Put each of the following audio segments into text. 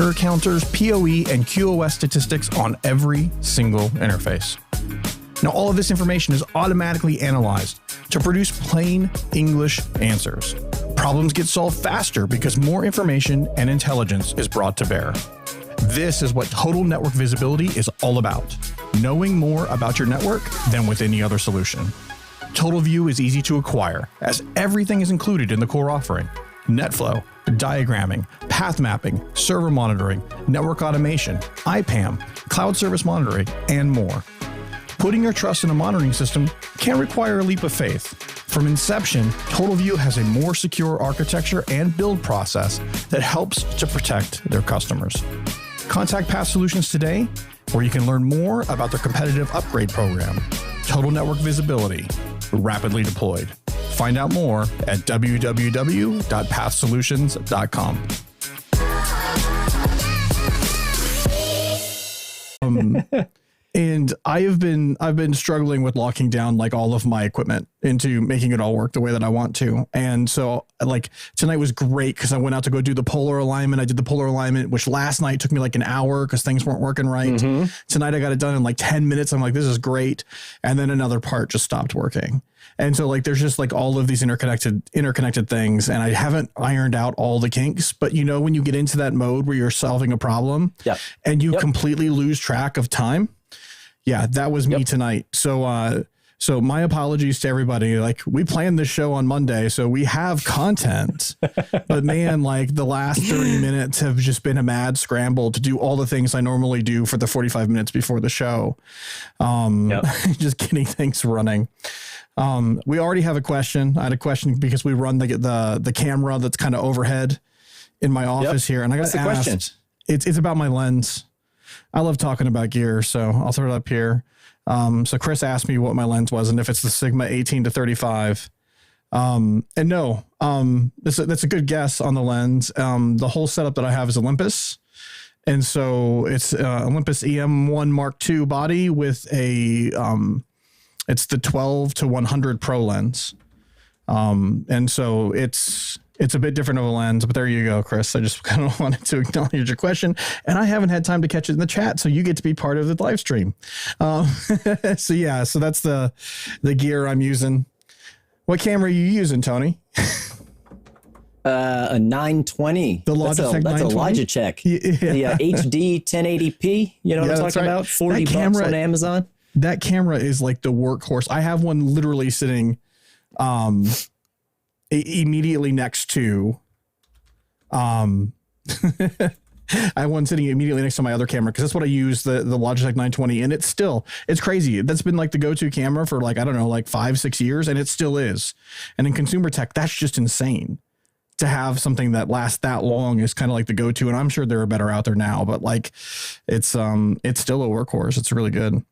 error counters, PoE, and QoS statistics on every single interface. Now, all of this information is automatically analyzed to produce plain English answers. Problems get solved faster because more information and intelligence is brought to bear. This is what Total Network Visibility is all about. Knowing more about your network than with any other solution. TotalView is easy to acquire, as everything is included in the core offering. NetFlow, diagramming, path mapping, server monitoring, network automation, IPAM, cloud service monitoring, and more. Putting your trust in a monitoring system can require a leap of faith. From inception, TotalView has a more secure architecture and build process that helps to protect their customers. Contact Path Solutions today, where you can learn more about their competitive upgrade program, Total Network Visibility, rapidly deployed. Find out more at www.pathsolutions.com. And I've been struggling with locking down like all of my equipment into making it all work the way that I want to. And so like tonight was great because I went out to go do the polar alignment. I did the polar alignment, which last night took me like an hour because things weren't working right. Mm-hmm. Tonight I got it done in like 10 minutes. I'm like, this is great. And then another part just stopped working. And so like there's just like all of these interconnected things, and I haven't ironed out all the kinks. But you know, when you get into that mode where you're solving a problem and you completely lose track of time. Yeah, that was me tonight. So so my apologies to everybody. Like we planned this show on Monday, so we have content. But man, like the last 30 minutes have just been a mad scramble to do all the things I normally do for the 45 minutes before the show. Just getting things running. We already have a question. I had a question because we run the camera that's kind of overhead in my office here, and I got to ask. It's about my lens. I love talking about gear, so I'll throw it up here. So Chris asked me what my lens was and if it's the Sigma 18-35. And no, that's a good guess on the lens. The whole setup that I have is Olympus. And so it's Olympus EM1 Mark II body with a, it's the 12-100 Pro lens. And so it's a bit different of a lens, but there you go, Chris. I just kind of wanted to acknowledge your question, and I haven't had time to catch it in the chat, so you get to be part of the live stream. So that's the gear I'm using. What camera are you using, Tony? A 920. The Logitech 920? That's a Logitech. The HD 1080p. You know what I'm talking about? $40 on Amazon. That camera is like the workhorse. I have one literally sitting immediately next to I have one sitting immediately next to my other camera because that's what I use, the Logitech 920, and it's crazy. That's been like the go-to camera for like, I don't know, like 5-6 years, and it still is. And in consumer tech, that's just insane. To have something that lasts that long is kind of like the go-to, and I'm sure there are better out there now, but like it's still a workhorse. It's really good.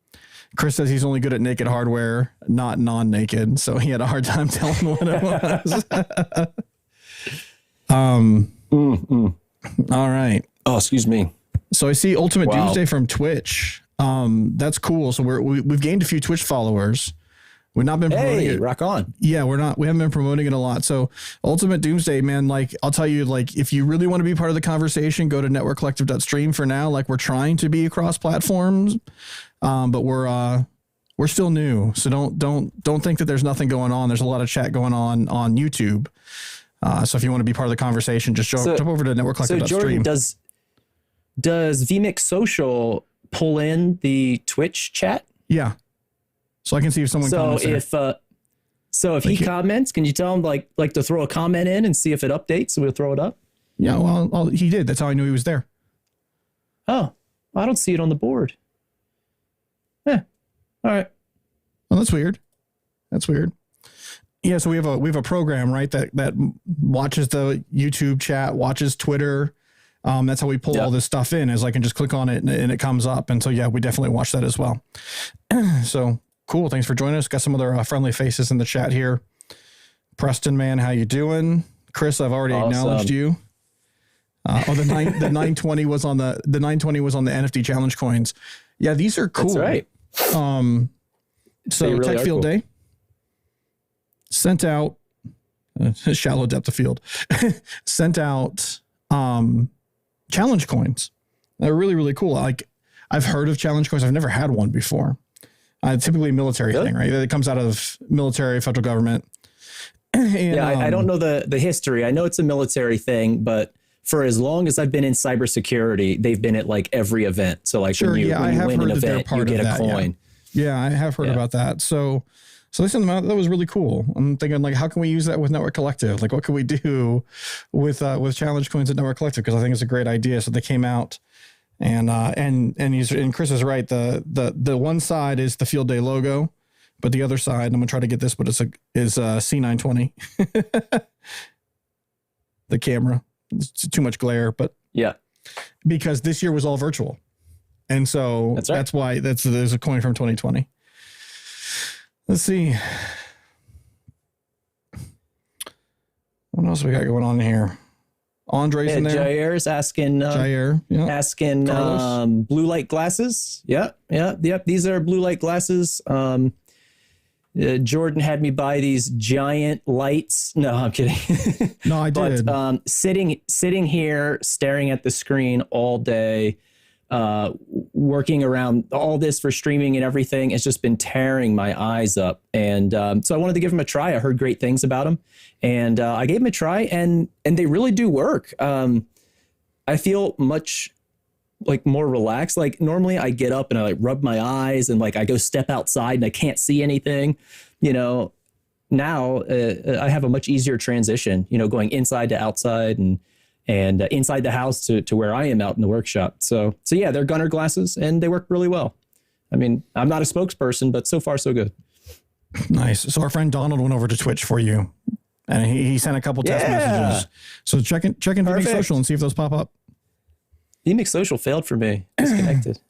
Chris says he's only good at naked hardware, not non-naked. So he had a hard time telling what it was. All right. Oh, excuse me. So I see Ultimate Doomsday from Twitch. That's cool. So we've gained a few Twitch followers. We've not been promoting it. Rock on. Yeah, we haven't been promoting it a lot. So Ultimate Doomsday, man, like I'll tell you, like if you really want to be part of the conversation, go to networkcollective.stream for now. Like we're trying to be across platforms. But we're still new, so don't think that there's nothing going on. There's a lot of chat going on YouTube. So if you want to be part of the conversation, just jump over to Network Collective. So Jordan, does vMix Social pull in the Twitch chat? Yeah, so I can see if someone comments. If he comments, can you tell him like to throw a comment in and see if it updates? So we'll throw it up. Yeah, well, he did. That's how I knew he was there. Oh, I don't see it on the board. Yeah. All right. Well, that's weird. Yeah. So we have a program, right, that watches the YouTube chat, watches Twitter. That's how we pull all this stuff in, is I can just click on it and it comes up. And so, yeah, we definitely watch that as well. So cool. Thanks for joining us. Got some other friendly faces in the chat here. Preston, man, how you doing? Chris, I've already acknowledged you. The 920 was on the 920 was on the NFT challenge coins. Yeah, these are cool. That's right. So really Tech Field Day sent out shallow depth of field sent out challenge coins. They're really, really cool. Like I've heard of challenge coins. I've never had one before. Typically a military thing, right? It comes out of military, federal government. And, I don't know the history. I know it's a military thing, but for as long as I've been in cybersecurity, they've been at like every event. So like when you win an event, you get a coin. Yeah, I have heard about that. So they sent them out. That was really cool. I'm thinking like, how can we use that with Network Collective? Like, what can we do with challenge coins at Network Collective? Because I think it's a great idea. So they came out, and Chris is right. The one side is the Field Day logo, but the other side, I'm gonna try to get this, but is C920. The camera. It's too much glare, but yeah, because this year was all virtual, and so that's why there's a coin from 2020. Let's see what else we got going on here. Andre's in there. Jair's asking asking blue light glasses. Yep. These are blue light glasses. Jordan had me buy these giant lights. No, I'm kidding. No, I did. But sitting here, staring at the screen all day, working around all this for streaming and everything, it's just been tearing my eyes up. And so I wanted to give them a try. I heard great things about them, and I gave them a try, and they really do work. I feel much like more relaxed. Like normally I get up and I like rub my eyes and like I go step outside and I can't see anything, now I have a much easier transition, going inside to outside and inside the house to where I am out in the workshop. So yeah, they're Gunnar glasses and they work really well. I mean, I'm not a spokesperson, but so far so good. Nice. So our friend Donald went over to Twitch for you and he sent a couple test messages. So check in VB Social and see if those pop up. VMix Social failed for me. Disconnected.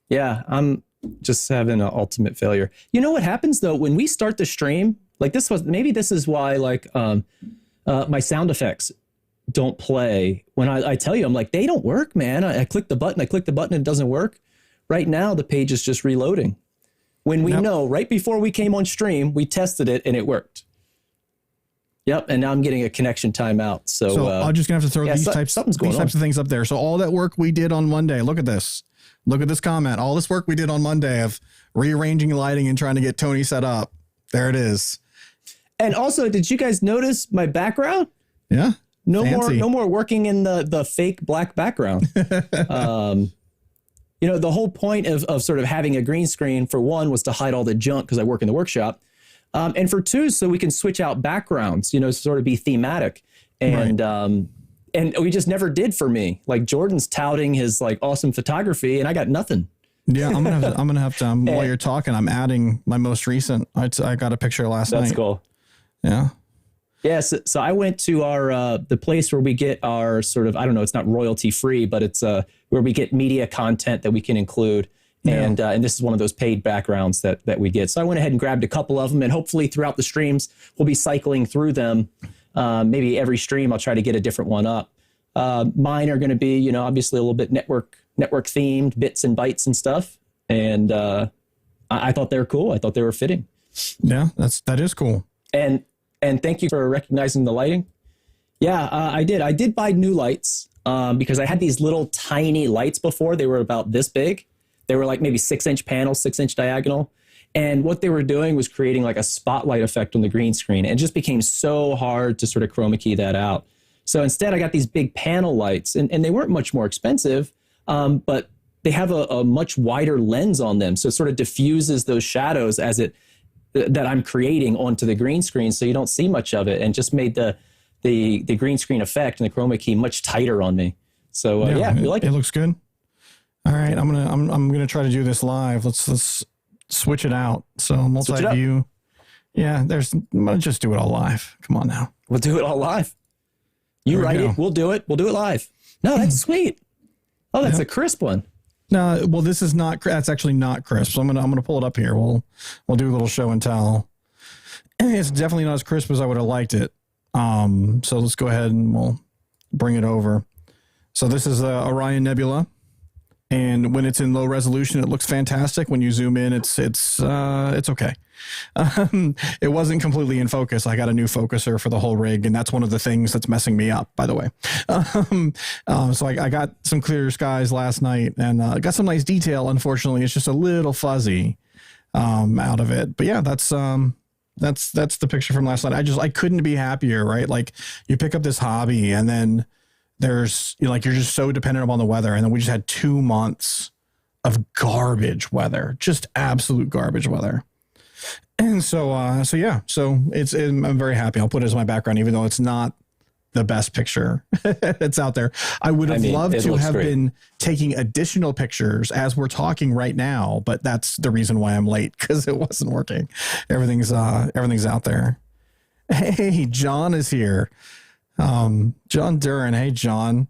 Yeah, I'm just having an ultimate failure. You know what happens though when we start the stream? Like this is why like my sound effects don't play when I tell you. I'm like, they don't work, man. I click the button, and it doesn't work. Right now the page is just reloading. When we know right before we came on stream, we tested it and it worked. Yep, and now I'm getting a connection timeout. So I'm just gonna have to throw these types of things up there. So all that work we did on Monday. Look at this. Look at this comment. All this work we did on Monday of rearranging lighting and trying to get Tony set up. There it is. And also, did you guys notice my background? Yeah. No more working in the fake black background. The whole point of sort of having a green screen for one was to hide all the junk because I work in the workshop. And for two, so we can switch out backgrounds, sort of be thematic. And and we just never did for me. Like Jordan's touting his like awesome photography and I got nothing. Yeah, I'm gonna have to while you're talking, I'm adding my most recent. I got a picture last night. That's cool. Yeah. Yeah, so I went to our the place where we get our sort of, I don't know, it's not royalty free, but it's where we get media content that we can include. Yeah. And this is one of those paid backgrounds that we get. So I went ahead and grabbed a couple of them, and hopefully throughout the streams, we'll be cycling through them. Maybe every stream, I'll try to get a different one up. Mine are going to be, obviously a little bit network themed, bits and bytes and stuff. And I thought they were cool. I thought they were fitting. Yeah, that is cool. And thank you for recognizing the lighting. Yeah, I did. I did buy new lights because I had these little tiny lights before. They were about this big. They were like maybe 6-inch panels, 6-inch diagonal. And what they were doing was creating like a spotlight effect on the green screen. And it just became so hard to sort of chroma key that out. So instead I got these big panel lights and they weren't much more expensive, but they have a much wider lens on them. So it sort of diffuses those shadows that I'm creating onto the green screen. So you don't see much of it, and just made the green screen effect and the chroma key much tighter on me. So we like it. It looks good. All right, I'm gonna try to do this live. Let's switch it out. So multi-view. Yeah, I'm gonna just do it all live. Come on now. We'll do it all live. You write it, we'll do it. We'll do it live. No, that's sweet. Oh, that's a crisp one. No, well, this is not. That's actually not crisp. So I'm gonna pull it up here. We'll do a little show and tell. It's definitely not as crisp as I would have liked it. So let's go ahead and we'll bring it over. So this is Orion Nebula. And when it's in low resolution, it looks fantastic. When you zoom in, it's okay. It wasn't completely in focus. I got a new focuser for the whole rig, and that's one of the things that's messing me up, by the way. So I got some clear skies last night, and got some nice detail. Unfortunately, it's just a little fuzzy out of it. But yeah, that's the picture from last night. I couldn't be happier, right? Like, you pick up this hobby, and then you're just so dependent upon the weather. And then we just had 2 months of garbage weather, just absolute garbage weather. And so yeah, I'm very happy. I'll put it as my background, even though it's not the best picture that's out there. I would have loved to have been taking additional pictures as we're talking right now, but that's the reason why I'm late, because it wasn't working. Everything's out there. Hey, John is here. John Duran. Hey, John.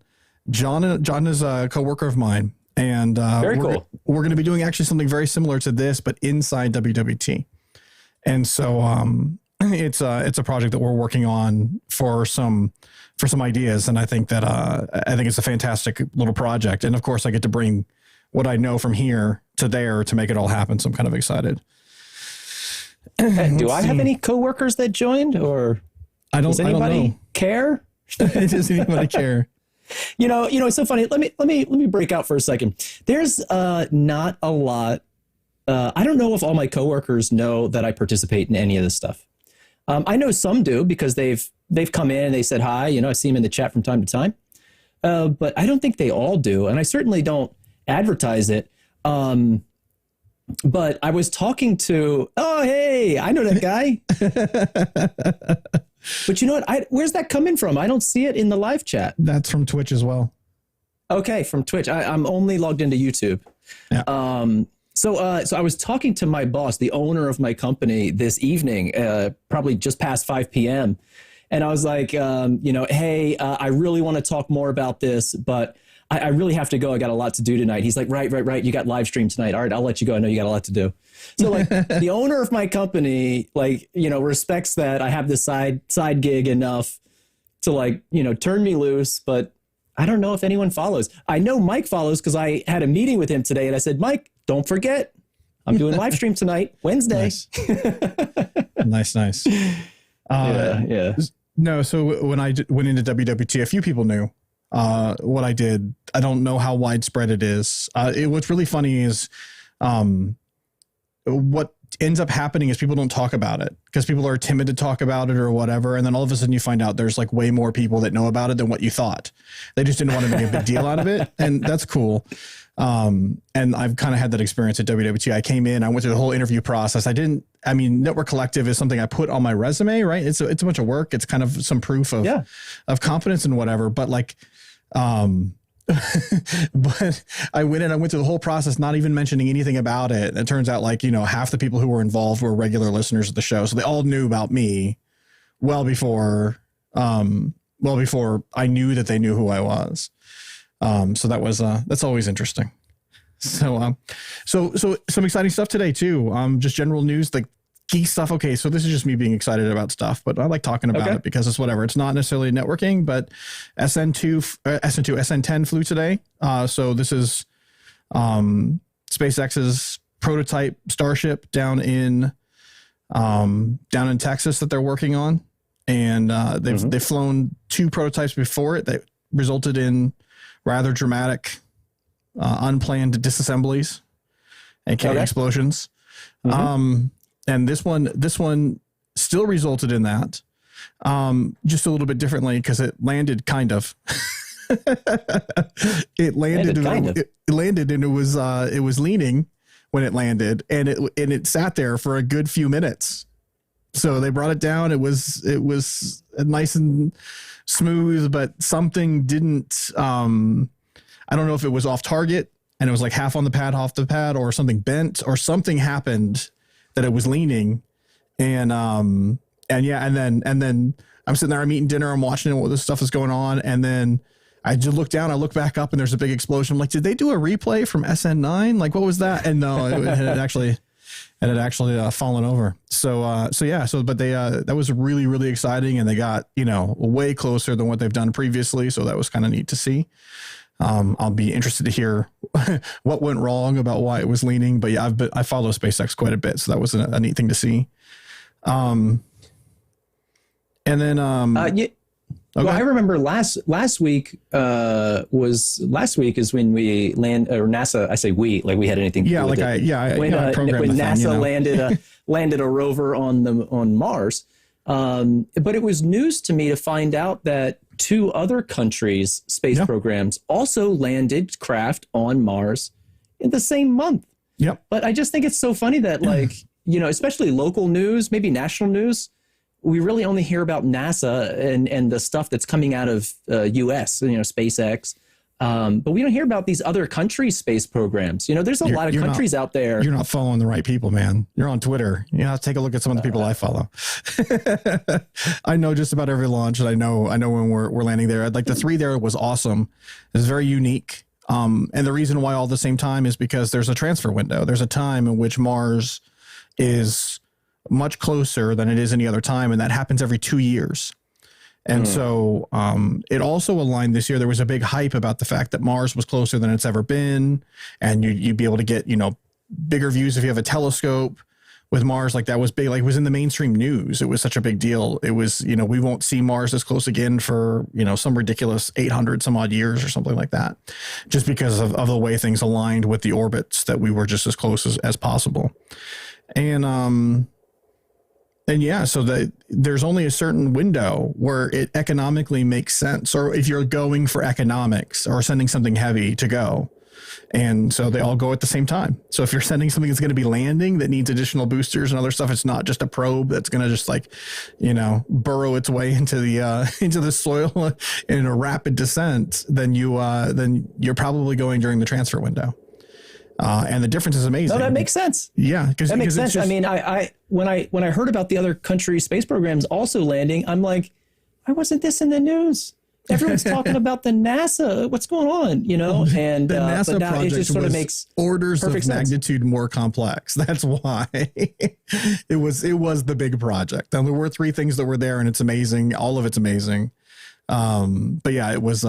John is a coworker of mine, and very cool. We're going to be doing actually something very similar to this, but inside WWT. And so it's a project that we're working on for some ideas, and I think it's a fantastic little project. And of course, I get to bring what I know from here to there to make it all happen. So I'm kind of excited. Do I have any coworkers that joined, or does anybody care? Does anybody care? You know, it's so funny. Let me break out for a second. There's not a lot. I don't know if all my coworkers know that I participate in any of this stuff. I know some do, because they've come in and they said hi. You know, I see them in the chat from time to time. But I don't think they all do, and I certainly don't advertise it. But I was talking to, oh, hey, I know that guy. But you know what? Where's that coming from? I don't see it in the live chat. That's from Twitch as well. Okay, from Twitch. I'm only logged into YouTube. Yeah. So I was talking to my boss, the owner of my company, this evening, probably just past 5 p.m. And I was like, hey, I really want to talk more about this, but I really have to go. I got a lot to do tonight. He's like, right. You got live stream tonight. All right, I'll let you go. I know you got a lot to do. So like the owner of my company, respects that I have this side gig enough to turn me loose, but I don't know if anyone follows. I know Mike follows because I had a meeting with him today, and I said, Mike, don't forget, I'm doing live stream tonight, Wednesday. Nice. Yeah. No, so when I went into WWT, a few people knew what I did. I don't know how widespread it is. What's really funny is what ends up happening is people don't talk about it because people are timid to talk about it or whatever. And then all of a sudden you find out there's like way more people that know about it than what you thought. They just didn't want to make a big deal out of it. And that's cool. And I've kind of had that experience at WWT. I came in, I went through the whole interview process. Network Collective is something I put on my resume, right? It's a bunch of work. It's kind of some proof of confidence and whatever, but but I went through the whole process, not even mentioning anything about it. And it turns out half the people who were involved were regular listeners of the show. So they all knew about me well before I knew that they knew who I was. So that was, that's always interesting. So some exciting stuff today too. Just general news, like geek stuff. Okay. So this is just me being excited about stuff, but I like talking about it because it's whatever. It's not necessarily networking, but SN10 flew today. So this is, SpaceX's prototype Starship down in Texas that they're working on. And, they've flown 2 prototypes before it that resulted in rather dramatic, unplanned disassemblies and explosions. And this one still resulted in that, just a little bit differently because it landed kind of. It landed and it was leaning when it landed, and it sat there for a good few minutes. So they brought it down. It was nice and smooth, but something didn't. I don't know if it was off target and it was like half on the pad, off the pad, or something bent, or something happened that it was leaning. And then I'm sitting there, I'm eating dinner, I'm watching what this stuff is going on. And then I just look down, I look back up, and there's a big explosion. I'm like, did they do a replay from SN9? Like, what was that? And no, it had actually fallen over. But that was really, really exciting. And they got, way closer than what they've done previously. So that was kind of neat to see. I'll be interested to hear what went wrong about why it was leaning. But yeah, I follow SpaceX quite a bit, so that was a neat thing to see. And then yeah. Okay. Well, I remember last week is when we or NASA. I say we, like we had anything to do with it. When NASA landed a rover on Mars. But it was news to me to find out that 2 other countries' space programs also landed craft on Mars in the same month. Yep. But I just think it's so funny that, like, especially local news, maybe national news, we really only hear about NASA and the stuff that's coming out of U.S., SpaceX. But we don't hear about these other countries' space programs. There's a lot of countries out there. You're not following the right people, man. You're on Twitter. Take a look at some of the people I follow. I know just about every launch, and I know when we're landing there. Like the 3 there was awesome. It was very unique. And the reason why all at the same time is because there's a transfer window. There's a time in which Mars is much closer than it is any other time, and that happens every 2 years. And so it also aligned this year. There was a big hype about the fact that Mars was closer than it's ever been, and you'd be able to get bigger views if you have a telescope with Mars. Like that was big. Like it was in the mainstream news. It was such a big deal. It was we won't see Mars this close again for some ridiculous 800 some odd years or something like that, just because of the way things aligned with the orbits that we were just as close as possible. And yeah, so there's only a certain window where it economically makes sense, or if you're going for economics or sending something heavy to go. And so they all go at the same time. So if you're sending something that's going to be landing that needs additional boosters and other stuff, it's not just a probe that's going to just burrow its way into the soil in a rapid descent, then you're probably going during the transfer window. And the difference is amazing. No, that makes sense. Yeah, that makes sense. I mean, when I heard about the other country space programs also landing, I'm like, why wasn't this in the news? Everyone's talking about the NASA. What's going on? And the NASA but project it just sort of makes orders of magnitude sense. More complex. That's why it was the big project. And there were 3 things that were there, and it's amazing. All of it's amazing. But yeah, it was.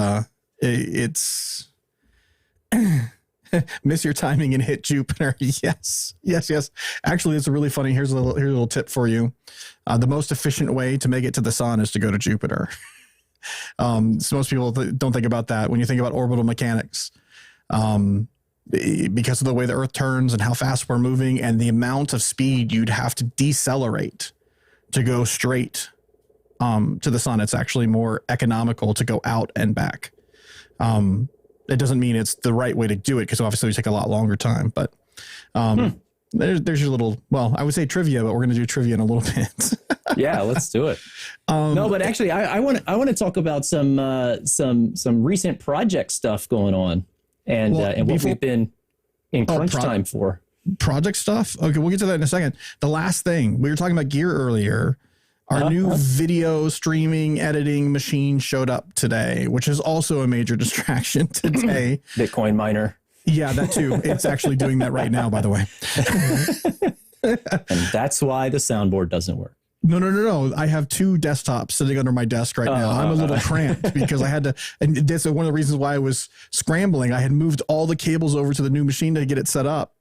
It's. Miss your timing and hit Jupiter. Yes. Actually, it's a really funny. Here's a little tip for you. The most efficient way to make it to the sun is to go to Jupiter. So most people don't think about that when you think about orbital mechanics, because of the way the Earth turns and how fast we're moving and the amount of speed you'd have to decelerate to go straight to the sun. It's actually more economical to go out and back. It doesn't mean it's the right way to do it, because obviously it take a lot longer time. But there's your little, I would say trivia, but we're going to do trivia in a little bit. Yeah, let's do it. No, but actually, I want to talk about some recent project stuff going on, and what we've been in crunch time for. Project stuff. Okay, we'll get to that in a second. The last thing we were talking about gear earlier. Our new video streaming editing machine showed up today, which is also a major distraction today. Bitcoin miner. Yeah, that too. It's actually doing that right now, by the way. And that's why the soundboard doesn't work. No. I have 2 desktops sitting under my desk right now. I'm a little cramped because I had to, and that's one of the reasons why I was scrambling. I had moved all the cables over to the new machine to get it set up.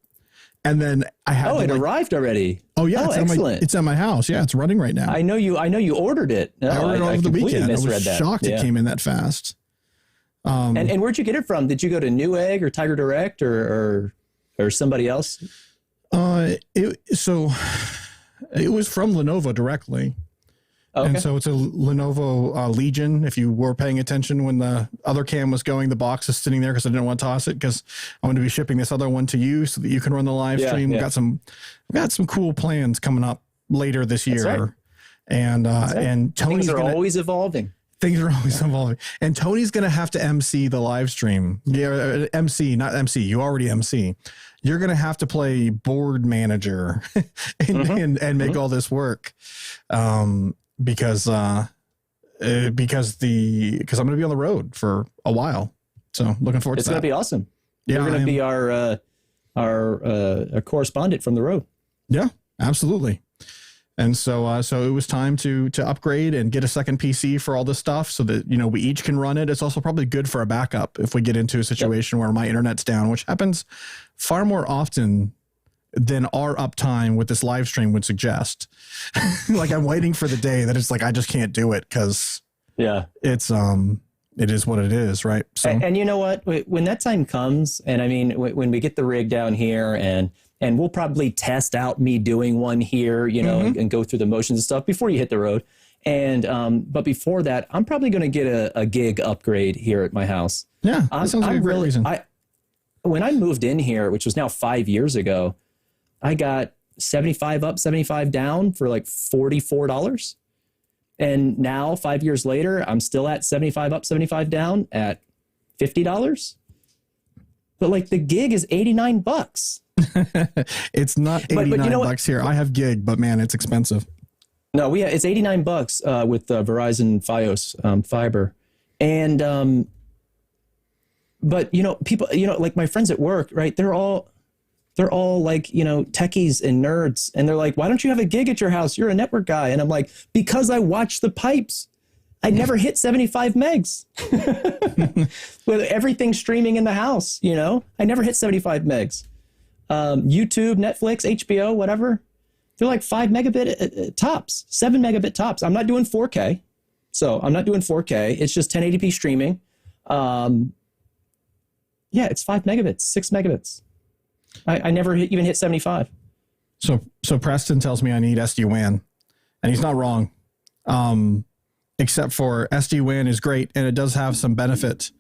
And then I had it arrived already. Oh yeah, it's at my house. Yeah, it's running right now. I know you ordered it. No, I ordered it over the weekend. I was shocked it came in that fast. And where'd you get it from? Did you go to Newegg or Tiger Direct or somebody else? It was from Lenovo directly. Okay. And so it's a Lenovo Legion. If you were paying attention when the other cam was going, the box is sitting there because I didn't want to toss it, because I'm going to be shipping this other one to you so that you can run the live stream. Yeah. We've got some cool plans coming up later this year. That's right. And Tony's always evolving. Things are always evolving. And Tony's going to have to MC the live stream. Yeah, MC, not MC. You already MC. You're going to have to play board manager and make all this work. Because I'm going to be on the road for a while. So looking forward to that. It's going to be awesome. You're going to be our correspondent from the road. Yeah, absolutely. And so it was time to upgrade and get a second PC for all this stuff so that, we each can run it. It's also probably good for a backup if we get into a situation where my internet's down, which happens far more often than our uptime with this live stream would suggest. Like I'm waiting for the day that it's like, I just can't do it because it is what it is. Right. So, and you know what, when that time comes, and I mean, when we get the rig down here and we'll probably test out me doing one here, and go through the motions and stuff before you hit the road. And, but before that, I'm probably going to get a gig upgrade here at my house. Yeah. That sounds like a great reason. When I moved in here, which was now 5 years ago, I got 75 up, 75 down for like $44. And now 5 years later, I'm still at 75 up, 75 down at $50. But like the gig is $89. It's not $89 here. I have gig, but man, it's expensive. No, it's $89 with Verizon Fios fiber. And but people, like my friends at work, right? They're all like, techies and nerds. And they're like, why don't you have a gig at your house? You're a network guy. And I'm like, because I watch the pipes. I never hit 75 megs with everything streaming in the house. I never hit 75 megs. YouTube, Netflix, HBO, whatever. They're like 5 megabit tops, 7 megabit tops. I'm not doing 4K. So I'm not doing 4K. It's just 1080p streaming. Yeah, it's 5 megabits, 6 megabits. I never even hit 75. So Preston tells me I need SD-WAN, and he's not wrong. Except for SD-WAN is great, and it does have some benefit,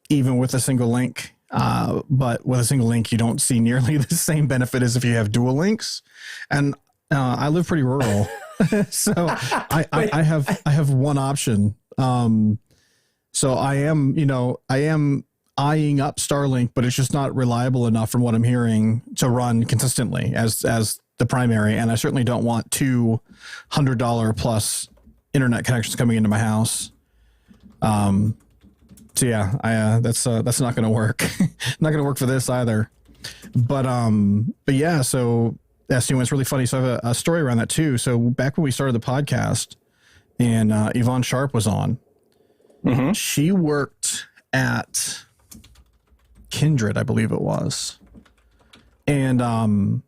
even with a single link. But with a single link, you don't see nearly the same benefit as if you have dual links. And I live pretty rural, so I have one option. So I am eyeing up Starlink, but it's just not reliable enough from what I'm hearing to run consistently as the primary. And I certainly don't want $200 plus internet connections coming into my house. So yeah, that's not going to work. Not going to work for this either. But yeah, so SD-WAN's really funny. So I have a story around that too. So back when we started the podcast and Yvonne Sharp was on, she worked at Kindred, I believe it was. And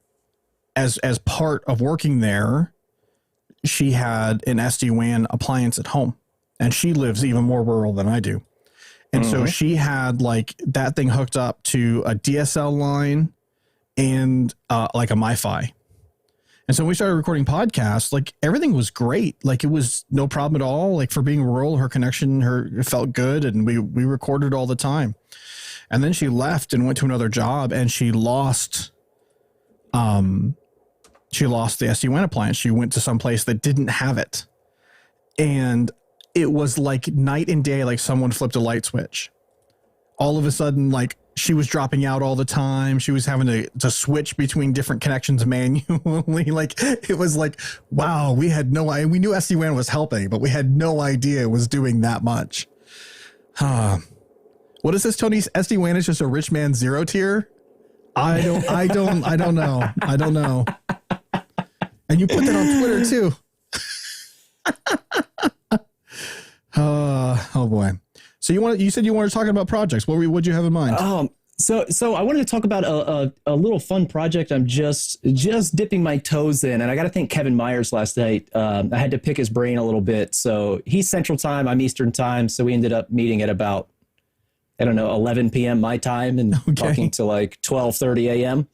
as part of working there, she had an SD-WAN appliance at home, and she lives even more rural than I do. And so she had like that thing hooked up to a DSL line and like a MiFi. And so when we started recording podcasts, like everything was great. Like it was no problem at all. Like for being rural, her connection, it felt good, and we recorded all the time. And then she left and went to another job, and she lost the SD-WAN appliance. She went to some place that didn't have it. And it was like night and day, like someone flipped a light switch. All of a sudden, like she was dropping out all the time. She was having to switch between different connections manually. Like it was like, wow, we had no idea. We knew SD-WAN was helping, but we had no idea it was doing that much. What is this, Tony? SD-WAN is just a rich man zero tier? I don't know. I don't know. And you put that on Twitter too. Oh boy. So you said you wanted to talk about projects. What'd you have in mind? So I wanted to talk about a little fun project I'm just dipping my toes in, and I got to thank Kevin Myers last night. I had to pick his brain a little bit. So he's Central Time, I'm Eastern Time, so we ended up meeting at about 11 p.m. my time and talking to like 12:30 a.m.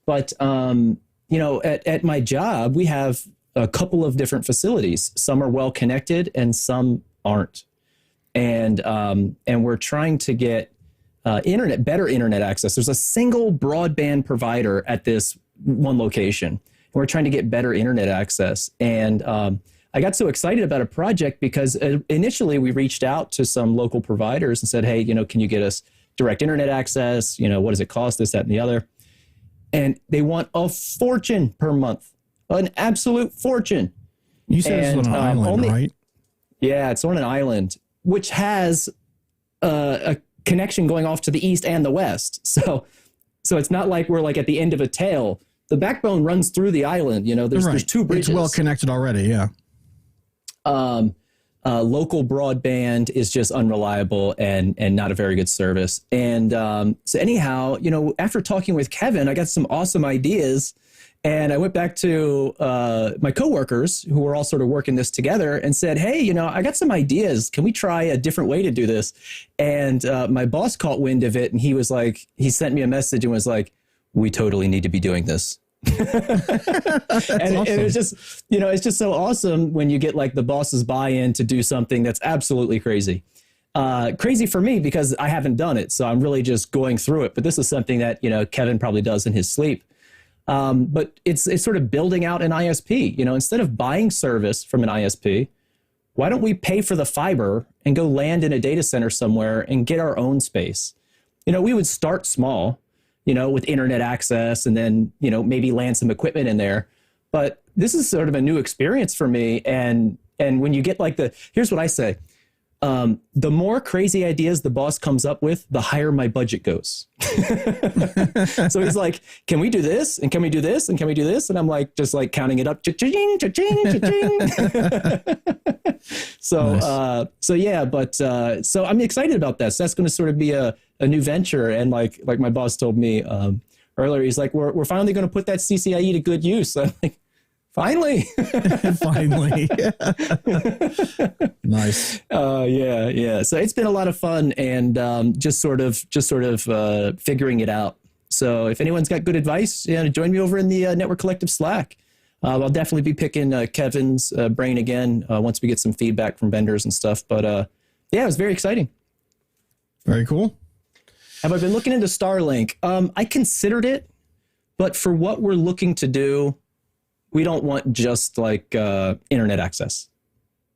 But at my job, we have a couple of different facilities. Some are well connected and some aren't. And we're trying to get better internet access. There's a single broadband provider at this one location, and we're trying to get better internet access. And I got so excited about a project because initially we reached out to some local providers and said, hey, can you get us direct internet access? What does it cost? This, that, and the other. And they want a fortune per month, an absolute fortune. You said it's on an island, right? Yeah, it's on an island, which has a connection going off to the east and the west. So it's not like we're like at the end of a tail. the backbone runs through the island. You know, there's two bridges. It's well connected already. Yeah. Local broadband is just unreliable and not a very good service. And so anyhow, you know, after talking with Kevin, I got some awesome ideas. And I went back to my coworkers who were all sort of working this together and said, hey, you know, I got some ideas. Can we try a different way to do this? And my boss caught wind of it. And he was like, he sent me a message and was like, we totally need to be doing this. And it was just, you know, it's just so awesome when you get like the boss's buy-in to do something that's absolutely crazy. Crazy for me because I haven't done it. So I'm really just going through it. But this is something that, you know, Kevin probably does in his sleep. But it's sort of building out an ISP. You know, instead of buying service from an ISP, why don't we pay for the fiber and go land in a data center somewhere and get our own space? You know, we would start small, you know, with internet access and then, you know, maybe land some equipment in there. But this is sort of a new experience for me. And when you get like here's what I say. The more crazy ideas the boss comes up with, the higher my budget goes. So he's like, can we do this? And can we do this? And can we do this? And I'm like, just like counting it up. Cha-ching, cha-ching, cha-ching. So, nice. So I'm excited about that. So that's going to sort of be a new venture. And like my boss told me earlier, he's like, we're finally going to put that CCIE to good use. I'm like, finally. Finally. Nice. Yeah. So it's been a lot of fun and just sort of figuring it out. So if anyone's got good advice, you know, join me over in the Network Collective Slack. I'll definitely be picking Kevin's brain again once we get some feedback from vendors and stuff. But yeah, it was very exciting. Very cool. Have I been looking into Starlink? I considered it, but for what we're looking to do, we don't want just like internet access.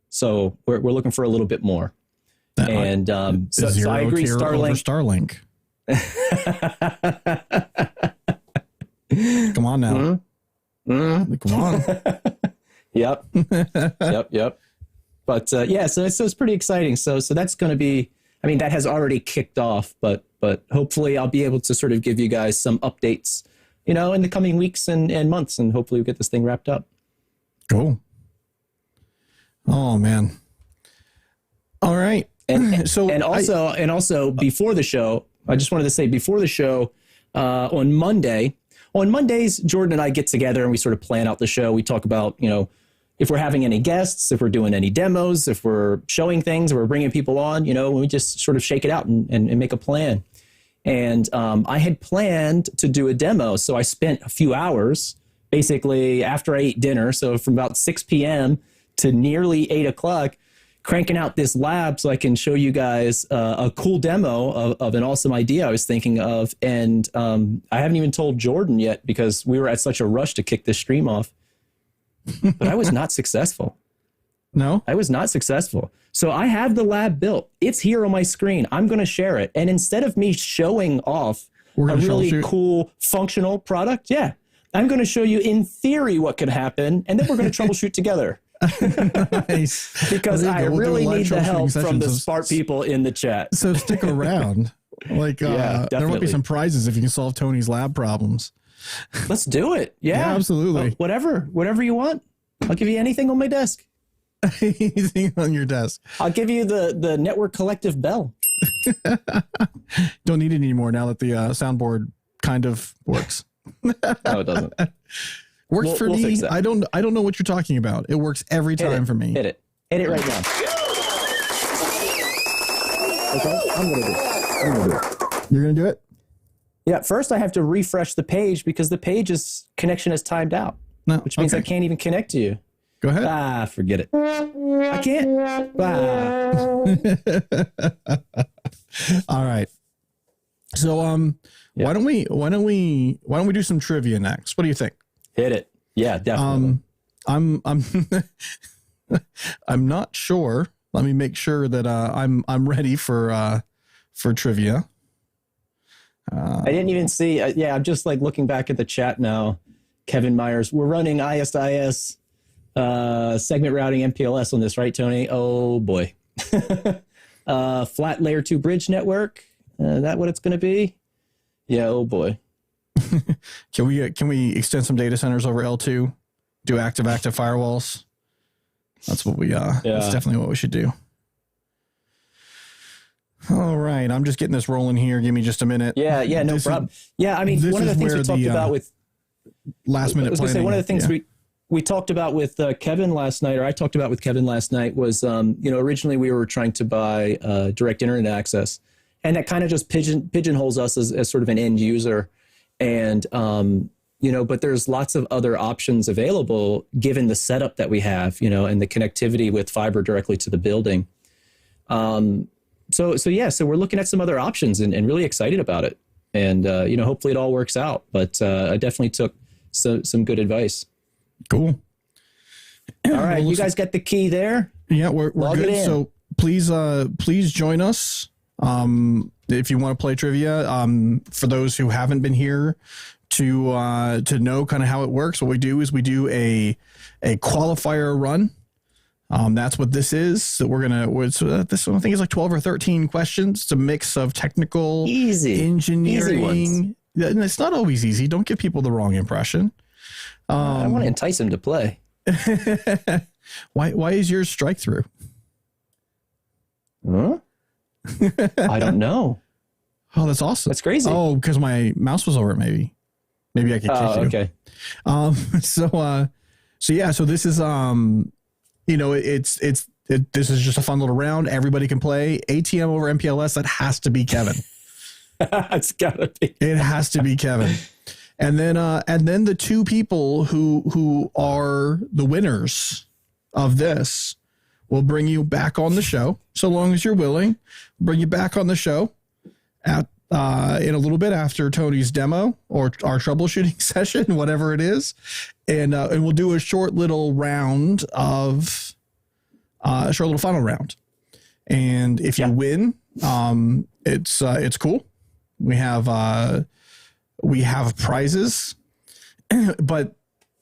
So we're looking for a little bit more. And so I agree, Starlink. Come on now. Mm-hmm. Come on. Yep. But yeah, so it's pretty exciting. So that's going to be, I mean, that has already kicked off, but hopefully I'll be able to sort of give you guys some updates, you know, in the coming weeks and months, and hopefully we'll get this thing wrapped up. Cool. Oh man. All right. And also before the show, I just wanted to say before the show, on Mondays, Jordan and I get together and we sort of plan out the show. We talk about, you know, if we're having any guests, if we're doing any demos, if we're showing things, or we're bringing people on, you know, we just sort of shake it out and make a plan. And I had planned to do a demo. So I spent a few hours basically after I ate dinner. So from about 6 p.m. to nearly 8 o'clock, cranking out this lab so I can show you guys a cool demo of an awesome idea I was thinking of. And I haven't even told Jordan yet because we were at such a rush to kick this stream off. But I was not successful. No, I was not successful. So I have the lab built. It's here on my screen. I'm going to share it. And instead of me showing off a really cool functional product, I'm going to show you in theory what could happen. And then we're going to troubleshoot together. Nice. Because I really need the help from the smart people in the chat. So stick around. Like there might be some prizes if you can solve Tony's lab problems. Let's do it. Yeah, absolutely. Whatever you want. I'll give you anything on my desk. Anything on your desk. I'll give you the Network Collective bell. Don't need it anymore now that the soundboard kind of works. No, it doesn't. Works for me. I don't know what you're talking about. It works every time for me. Hit it right now. Okay, I'm gonna do it. You're gonna do it? Yeah. First, I have to refresh the page because the page's connection is timed out, which means I can't even connect to you. Go ahead. Forget it. I can't. All right. So why don't we do some trivia next? What do you think? Hit it. Yeah, definitely. I'm not sure. Let me make sure that I'm ready for trivia. I didn't even see. I'm just like looking back at the chat now. Kevin Myers, we're running ISIS segment routing MPLS on this, right, Tony? Oh boy. Flat layer 2 bridge network. That what it's going to be? Yeah. Oh boy. Can we extend some data centers over L2? Do active firewalls? That's what that's definitely what we should do. All right, I'm just getting this rolling here. Give me just a minute. Yeah, no problem. I mean, one of the things we talked about with last minute planning. Say, one of the things we talked about with Kevin last night, or I talked about with Kevin last night, was originally we were trying to buy direct internet access, and that kind of just pigeonholes us as sort of an end user, and but there's lots of other options available given the setup that we have, and the connectivity with fiber directly to the building. So we're looking at some other options and really excited about it. And, hopefully it all works out. But I definitely took some good advice. Cool. All right. You guys got the key there? Yeah, we're good. So please join us if you want to play trivia. For those who haven't been here to know kind of how it works, what we do is we do a qualifier run. That's what this is. So this one I think is like 12 or 13 questions. It's a mix of technical, engineering. And it's not always easy. Don't give people the wrong impression. I want to entice them to play. Why is yours strike through? Huh? I don't know. Oh, that's awesome. That's crazy. Oh, because my mouse was over it. Maybe I could kick you. Okay. So this is this is just a fun little round. Everybody can play ATM over MPLS. That has to be Kevin. It's gotta be. It has to be Kevin. And then the two people who are the winners of this will bring you back on the show. So long as you're willing, bring you back on the show in a little bit after Tony's demo or our troubleshooting session, whatever it is. And we'll do a short little round of a short little final round. And if you win, it's cool. We have prizes, but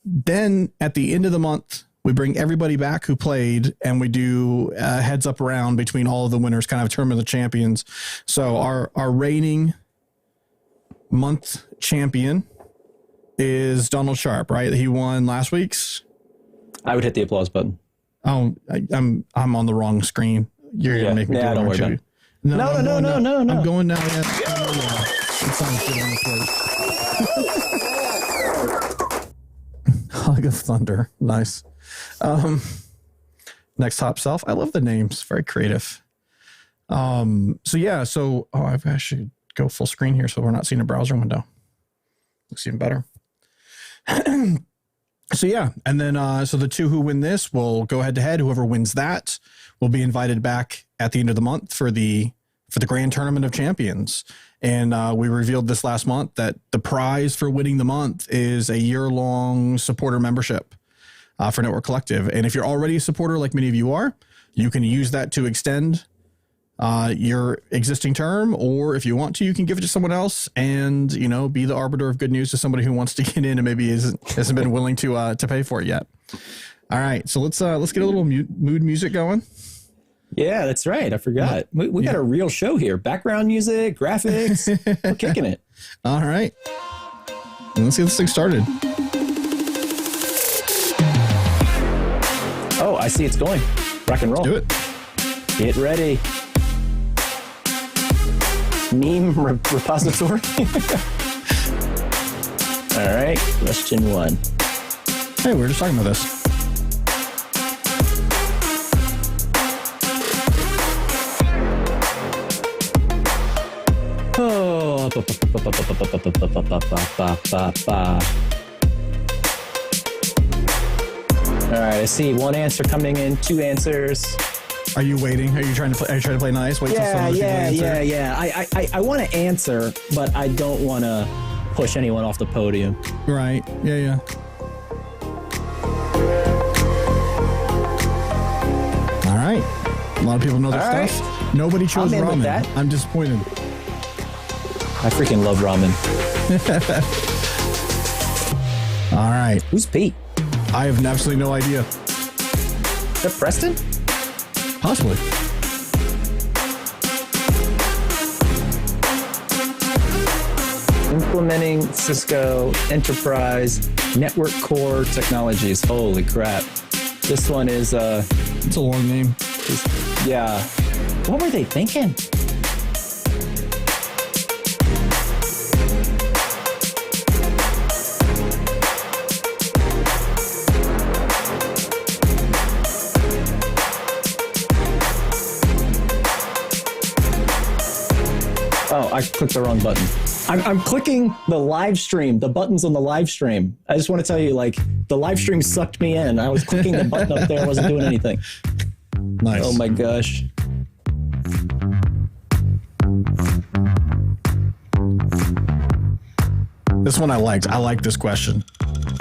then at the end of the month, we bring everybody back who played and we do a heads up round between all of the winners, kind of a tournament of the champions. So our reigning month champion is Donald Sharp, right? He won last week's. I would hit the applause button. Oh, I'm on the wrong screen. You're gonna make me do it. Don't worry about it. No. I'm going now. Yeah. It's on Hug of Thunder. Nice. Next top self. I love the names. Very creative. I should go full screen here so we're not seeing a browser window. Looks even better. And then the two who win this will go head to head. Whoever wins that will be invited back at the end of the month for the Grand Tournament of Champions. And we revealed this last month that the prize for winning the month is a year-long supporter membership for Network Collective. And if you're already a supporter, like many of you are, you can use that to extend your existing term, or if you want to, you can give it to someone else and, be the arbiter of good news to somebody who wants to get in and maybe hasn't been willing to pay for it yet. All right. So let's get a little mood music going. Yeah, that's right. I forgot. We got a real show here. Background music, graphics. We're kicking it. All right. Let's get this thing started. Oh, I see it's going. Rock and roll. Do it. Get ready. Meme repository. All right. Question 1. Hey, we were just talking about this. Oh. All right. I see one answer coming in, 2 answers. Are you waiting? Are you trying to play nice? Wait till some of the people answer? Yeah. I want to answer, but I don't want to push anyone off the podium. Right. Yeah. All right. A lot of people know their stuff. Right. Nobody chose ramen. I'm disappointed. I freaking love ramen. All right. Who's Pete? I have absolutely no idea. Is that Preston? Possibly. implementing Cisco Enterprise Network Core Technologies. Holy crap. This one is, It's a long name. yeah. What were they thinking? Oh, I clicked the wrong button. I'm clicking the live stream, the buttons on the live stream. I just want to tell you, like, the live stream sucked me in. I was clicking the button up there, I wasn't doing anything. Nice. Oh my gosh. This one I liked. I like this question.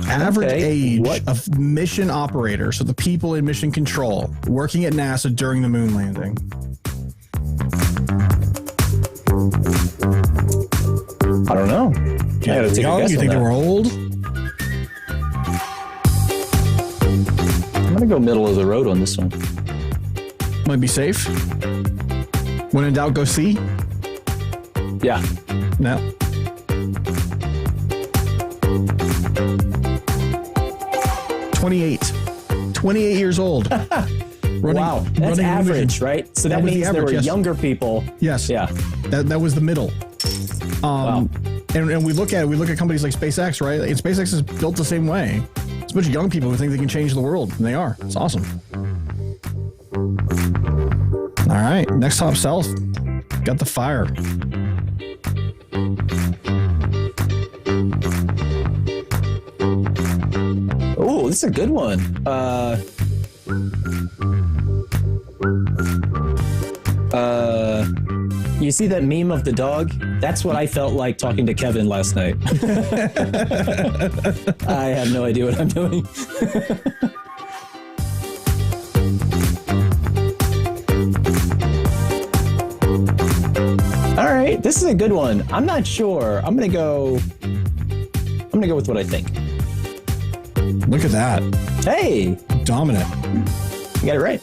Average Okay, age what? of mission operators, so the people in mission control, working at NASA during the moon landing. I don't know. Do I gotta take a young? guess You on think they that. were old? I'm gonna go middle of the road on this one. Might be safe. When in doubt, go see. Yeah. No. $28 years old. Wow, that's average, right? So that was the means there average, were yes. younger people. Yes. Yeah. That was the middle. Wow. And we look at companies like SpaceX, right? And SpaceX is built the same way. It's a bunch of young people who think they can change the world, and they are. It's awesome. All right, next top self. Got the fire. Oh, this is a good one. You see that meme of the dog? That's what I felt like talking to Kevin last night. I have no idea what I'm doing. All right, this is a good one. I'm not sure. I'm gonna go with what I think. Look at that. Hey, Dominant. you got it right.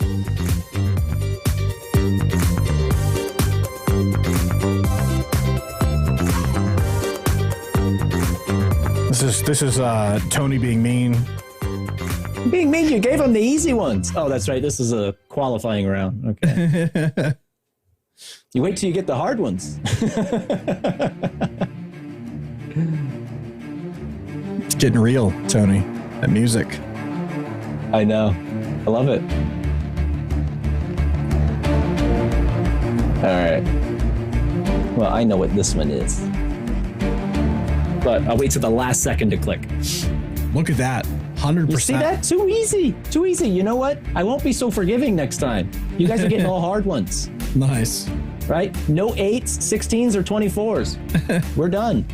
This is Tony being mean. Being mean, you gave him the easy ones. Oh, that's right. This is a qualifying round. Okay. You wait till you get the hard ones. It's getting real, Tony. That music. I know. I love it. All right. Well, I know what this one is. But I'll wait till the last second to click. Look at that. 100%. You see that? Too easy. Too easy. You know what? I won't be so forgiving next time. You guys are getting all hard ones, Nice. right? No 8s, 16s, or 24s. We're done.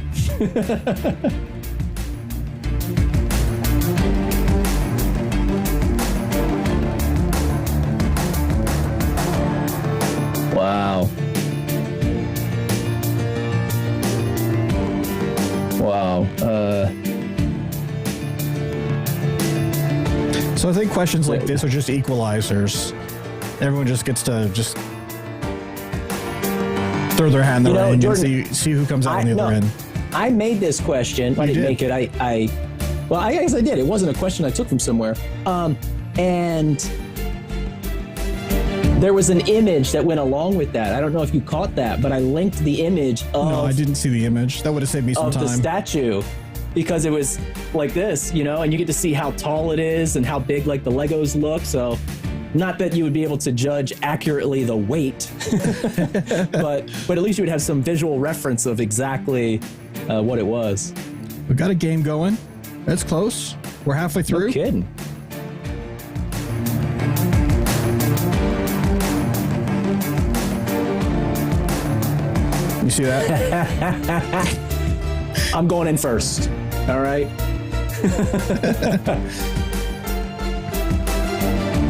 Wow. Wow. So I think questions like this are just equalizers. Everyone just gets to just throw their hand in the ring Jordan, and see who comes out on the other end. I made this question. I didn't did? make it. I guess I did. It wasn't a question I took from somewhere. And there was an image that went along with that. I don't know if you caught that, but I linked the image No, I of didn't see the image. That would have saved me some the time. statue, because it was like this, and you get to see how tall it is and how big like the Legos look. So not that you would be able to judge accurately the weight, but at least you would have some visual reference of exactly what it was. We've got a game going. It's close. We're halfway through. No kidding. You see that? I'm going in first. All right.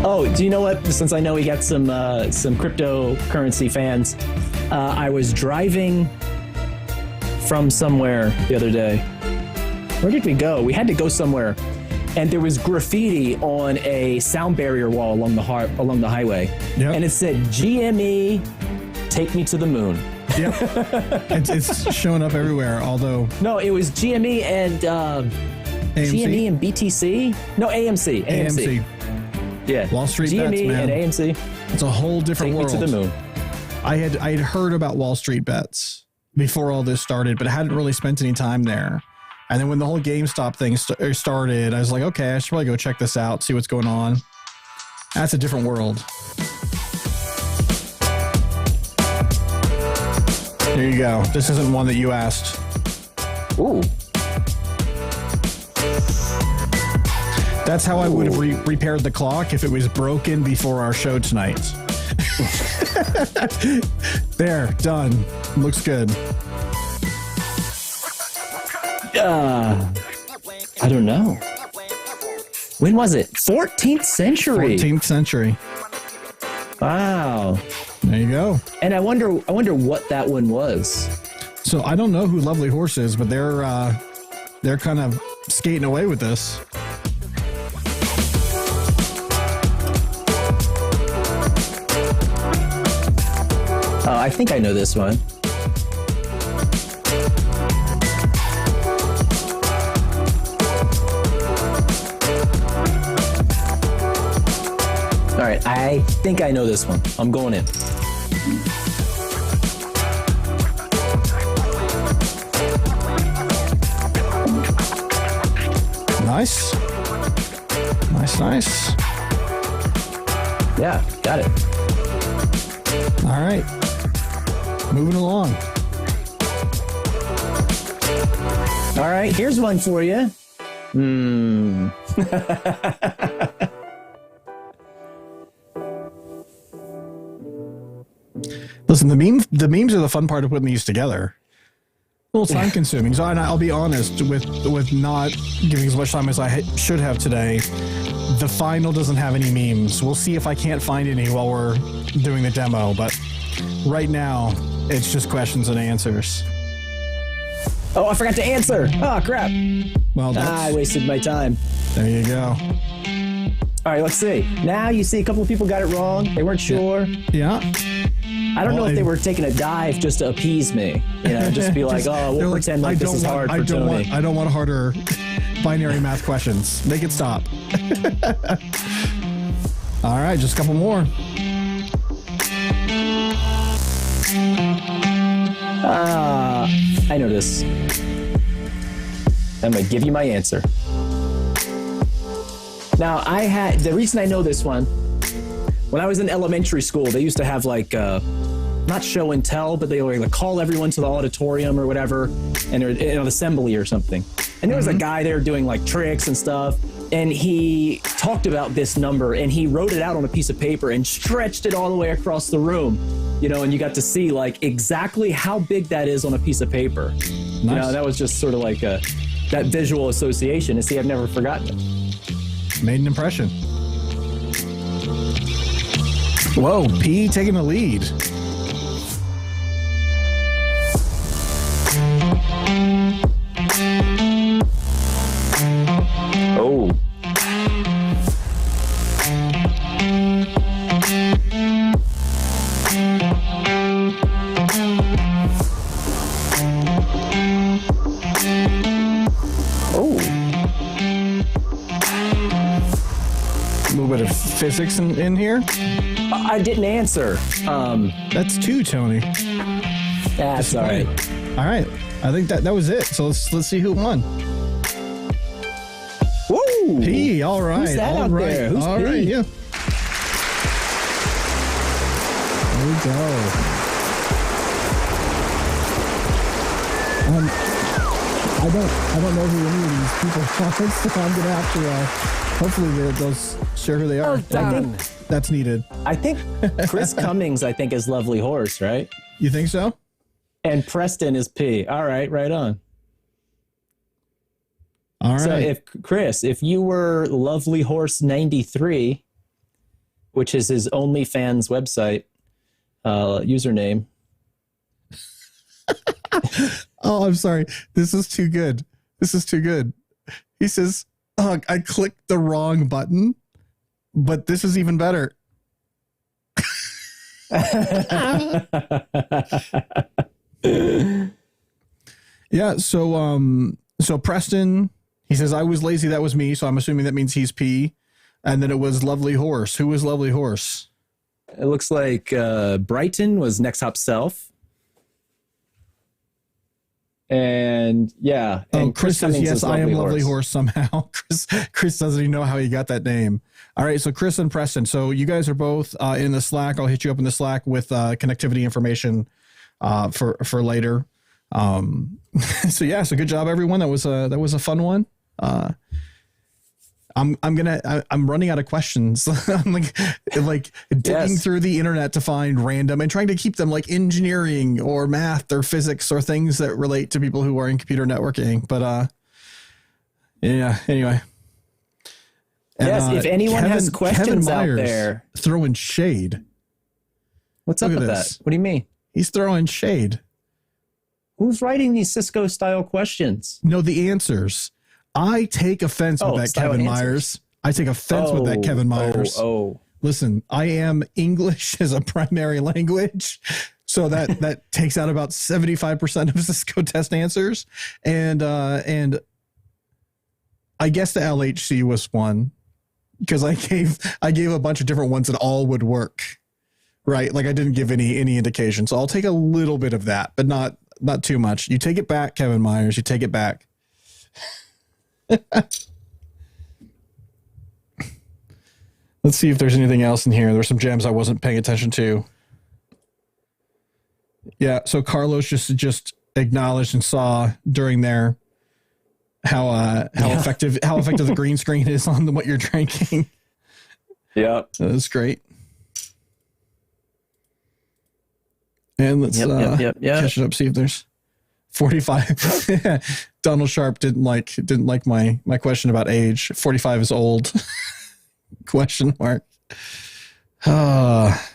Oh, do you know what? Since I know we got some cryptocurrency fans, I was driving from somewhere the other day. Where did we go? We had to go somewhere, and there was graffiti on a sound barrier wall along the highway, Yep. and it said "GME, take me to the moon." Yep. It's showing up everywhere. Although No, it was GME and GME and BTC. No, AMC. AMC. Yeah. Wall Street GME bets, man. and AMC. It's a whole different Take world. me to the moon. I had heard about Wall Street bets before all this started, but I hadn't really spent any time there. And then when the whole GameStop thing started, I was like, okay, I should probably go check this out, see what's going on. That's a different world. There you go. This isn't one that you asked. Ooh. That's how I would have repaired the clock if it was broken before our show tonight. There, done. Looks good. I don't know. When was it? 14th century. 14th century. Wow. There you go. And I wonder what that one was. So I don't know who Lovely Horse is, but they're kind of skating away with this. I think I know this one. All right, I think I know this one. I'm going in. Nice. Nice. Yeah, got it. All right. Moving along. All right, here's one for you. Listen, the memes are the fun part of putting these together. A little time consuming. So I'll be honest with not giving as much time as I should have today. The final doesn't have any memes. We'll see if I can't find any while we're doing the demo, but right now it's just questions and answers. Oh, I forgot to answer. Oh, crap. Well, I wasted my time. there you go. All right, let's see. Now you see a couple of people got it wrong. They weren't sure. Yeah. I don't know Well, if they were taking a dive just to appease me. You know, just be like, oh, we'll pretend like this is hard for Tony. I don't want harder binary math questions. Make it stop. All right, just a couple more. I know this. I'm going to give you my answer. Now, the reason I know this one, when I was in elementary school, they used to have like, not show and tell, but they would like call everyone to the auditorium or whatever, and they're in an assembly or something. And there was a guy there doing like tricks and stuff, and he talked about this number, and he wrote it out on a piece of paper and stretched it all the way across the room, you know, and you got to see like exactly how big that is on a piece of paper. Nice. You know, that was just sort of like that visual association. And see, I've never forgotten it. Made an impression. Whoa, P taking the lead. Oh. A little bit of physics in here. I didn't answer. That's two, Tony. That's all right. All right. I think that was it. So let's see who won. Woo! P. All right. Who's that out there? Who's all P? right. Yeah. There we go. I don't know who any of these people are, so I'm gonna have to. Hopefully they'll share who they are. That's needed. I think Chris Cummings, is Lovely Horse, right? You think so? And Preston is P. All right, right on. All right. So if you were Lovely Horse 93, which is his OnlyFans website username. Oh, I'm sorry. This is too good. He says, "Oh, I clicked the wrong button, but this is even better." Yeah. So Preston, he says, I was lazy. That was me. So I'm assuming that means he's P. And then it was Lovely Horse. Who was Lovely Horse? It looks like Brighton was Next Hop Self. And yeah. And Chris says, yes, I am Lovely Horse somehow. Chris doesn't even know how he got that name. All right. So Chris and Preston. So you guys are both in the Slack. I'll hit you up in the Slack with connectivity information for later. So yeah, so good job, everyone. That was a fun one. I'm running out of questions. I'm like digging through the internet to find random and trying to keep them like engineering or math or physics or things that relate to people who are in computer networking. But yeah, anyway. Yes, if anyone has questions out there, throwing shade. What's up with that? What do you mean? He's throwing shade. Who's writing these Cisco style questions? No, the answers. I take offense with that, Kevin Myers. I take offense with that, Kevin Myers. Listen, I am English as a primary language, so that takes out about 75% of Cisco test answers, and I guess the LHC was one because I gave a bunch of different ones that all would work, right? Like I didn't give any indication, so I'll take a little bit of that, but not too much. You take it back, Kevin Myers. You take it back. Let's see if there's anything else in here. There's some gems I wasn't paying attention to. Yeah, so Carlos just acknowledged and saw during there how effective the green screen is on what you're drinking. Yeah, that's great. And let's catch it up. See if there's 45. Donald Sharp didn't like my question about age. 45 is old. Question mark. Let's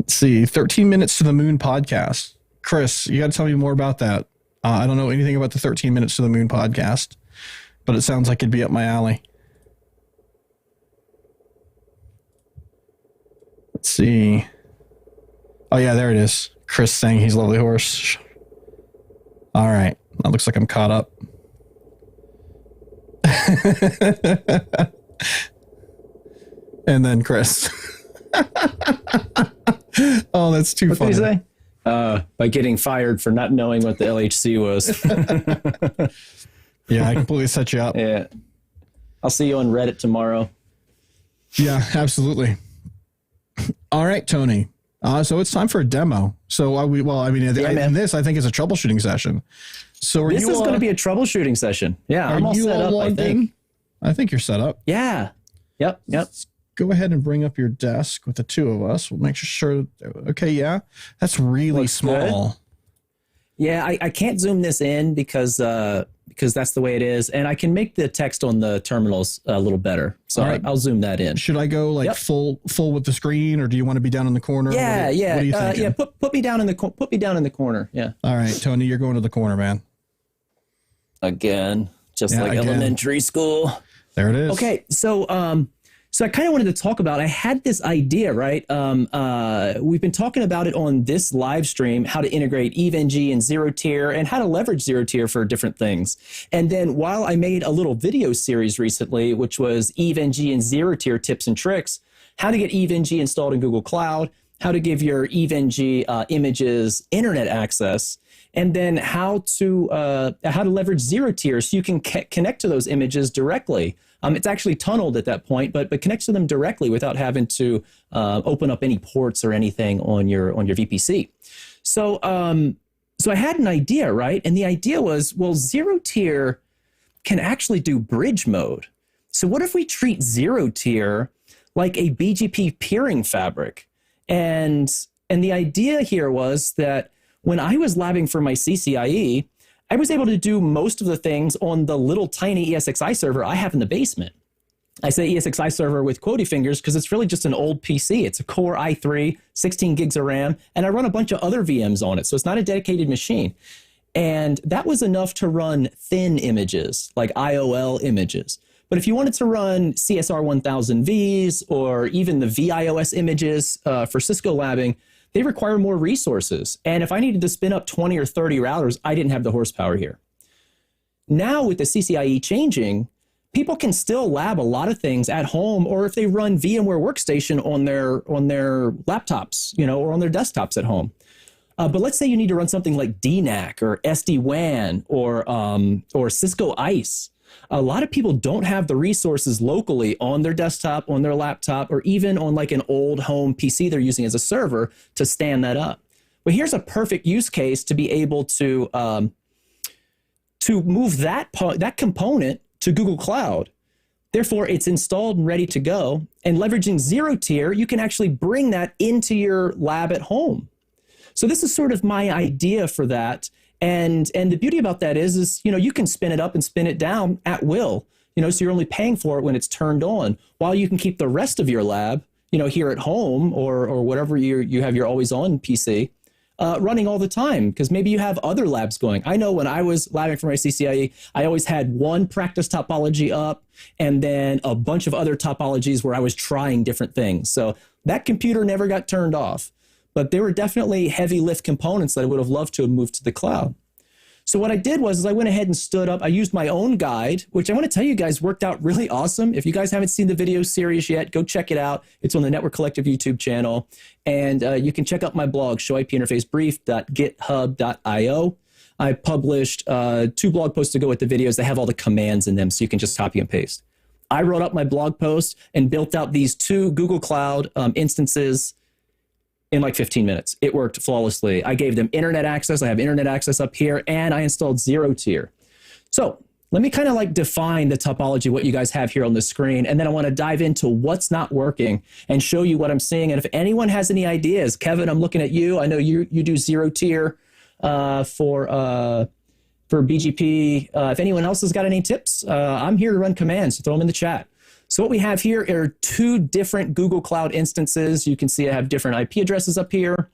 see. 13 Minutes to the Moon podcast. Chris, you got to tell me more about that. I don't know anything about the 13 Minutes to the Moon podcast, but it sounds like it'd be up my alley. Let's see. Oh yeah, there it is. Chris saying he's Lovely Horse. All right. That looks like I'm caught up. And then Chris. Oh, that's too funny. What did he say? By getting fired for not knowing what the LHC was. Yeah, I completely set you up. Yeah. I'll see you on Reddit tomorrow. Yeah, absolutely. All right, Tony. So it's time for a demo. So in this, I think it's a troubleshooting session. So this is going to be a troubleshooting session. Yeah, I'm all set up, I think. I think you're set up. Yeah. Yep. Let's go ahead and bring up your desk with the two of us. We'll make sure. Okay, yeah. That's really looks small. Good. Yeah, I can't zoom this in because that's the way it is. And I can make the text on the terminals a little better. So right. I'll zoom that in. Should I go full with the screen, or do you want to be down in the corner? Yeah, what are you thinking? Yeah. Put me down in the corner. Yeah. All right, Tony, you're going to the corner, man. Again, elementary school. There it is. Okay, so I kind of wanted to talk about, I had this idea, right? We've been talking about it on this live stream, how to integrate EVE-NG and Zero Tier and how to leverage Zero Tier for different things. And then while I made a little video series recently, which was EVE-NG and Zero Tier tips and tricks, how to get EVE-NG installed in Google Cloud, how to give your EVE-NG images internet access, and then how to leverage Zero Tier so you can connect to those images directly. It's actually tunneled at that point, but connects to them directly without having to open up any ports or anything on your VPC. So I had an idea, right? And the idea was, well, Zero Tier can actually do bridge mode. So what if we treat Zero Tier like a BGP peering fabric? And the idea here was that when I was labbing for my CCIE, I was able to do most of the things on the little tiny ESXi server I have in the basement. I say ESXi server with quotey fingers because it's really just an old PC. It's a Core i3, 16 gigs of RAM, and I run a bunch of other VMs on it, so it's not a dedicated machine. And that was enough to run thin images, like IOL images. But if you wanted to run CSR 1000Vs or even the VIOS images for Cisco labbing, they require more resources. And if I needed to spin up 20 or 30 routers, I didn't have the horsepower here. Now with the CCIE changing, people can still lab a lot of things at home, or if they run VMware Workstation on their laptops, or on their desktops at home. But let's say you need to run something like DNAC or SD-WAN or Cisco ICE. A lot of people don't have the resources locally on their desktop, on their laptop, or even on like an old home PC they're using as a server to stand that up. But here's a perfect use case to be able to move that component to Google Cloud. Therefore, it's installed and ready to go. And leveraging zero-tier, you can actually bring that into your lab at home. So this is sort of my idea for that. And the beauty about that is you can spin it up and spin it down at will, so you're only paying for it when it's turned on, while you can keep the rest of your lab, here at home or whatever you have your always on PC running all the time, because maybe you have other labs going. I know when I was labbing for my CCIE, I always had one practice topology up and then a bunch of other topologies where I was trying different things. So that computer never got turned off. But there were definitely heavy lift components that I would have loved to have moved to the cloud. So what I did was I went ahead and stood up. I used my own guide, which I want to tell you guys worked out really awesome. If you guys haven't seen the video series yet, go check it out. It's on the Network Collective YouTube channel. And you can check out my blog, showipinterfacebrief.github.io. I published 2 blog posts to go with the videos. They have all the commands in them, so you can just copy and paste. I wrote up my blog post and built out these 2 Google Cloud instances in like 15 minutes. It worked flawlessly. I gave them internet access. I have internet access up here, and I installed zero-tier. So let me kind of like define the topology, what you guys have here on the screen, and then I want to dive into what's not working and show you what I'm seeing. And if anyone has any ideas, Kevin, I'm looking at you. I know you do zero-tier for BGP. If anyone else has got any tips, I'm here to run commands, so throw them in the chat. So what we have here are 2 different Google Cloud instances. You can see I have different IP addresses up here.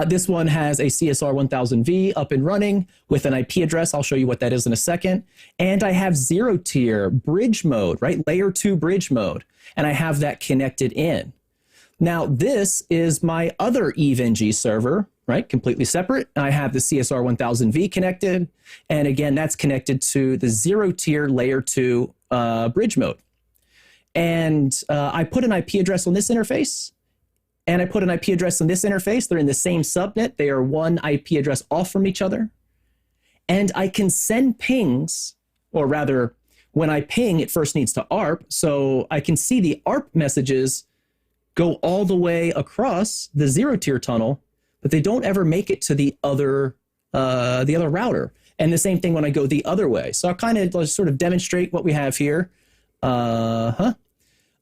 This one has a CSR 1000V up and running with an IP address. I'll show you what that is in a second. And I have zero-tier bridge mode, right? Layer 2 bridge mode. And I have that connected in. Now, this is my other EVE-NG server, right? Completely separate. I have the CSR 1000V connected. And again, that's connected to the zero-tier layer 2 bridge mode. And I put an IP address on this interface, and I put an IP address on this interface. They're in the same subnet. They are one IP address off from each other. And I can send pings, or rather, when I ping, it first needs to ARP. So I can see the ARP messages go all the way across the zero-tier tunnel, but they don't ever make it to the other router. And the same thing when I go the other way. So I'll kind of sort of demonstrate what we have here.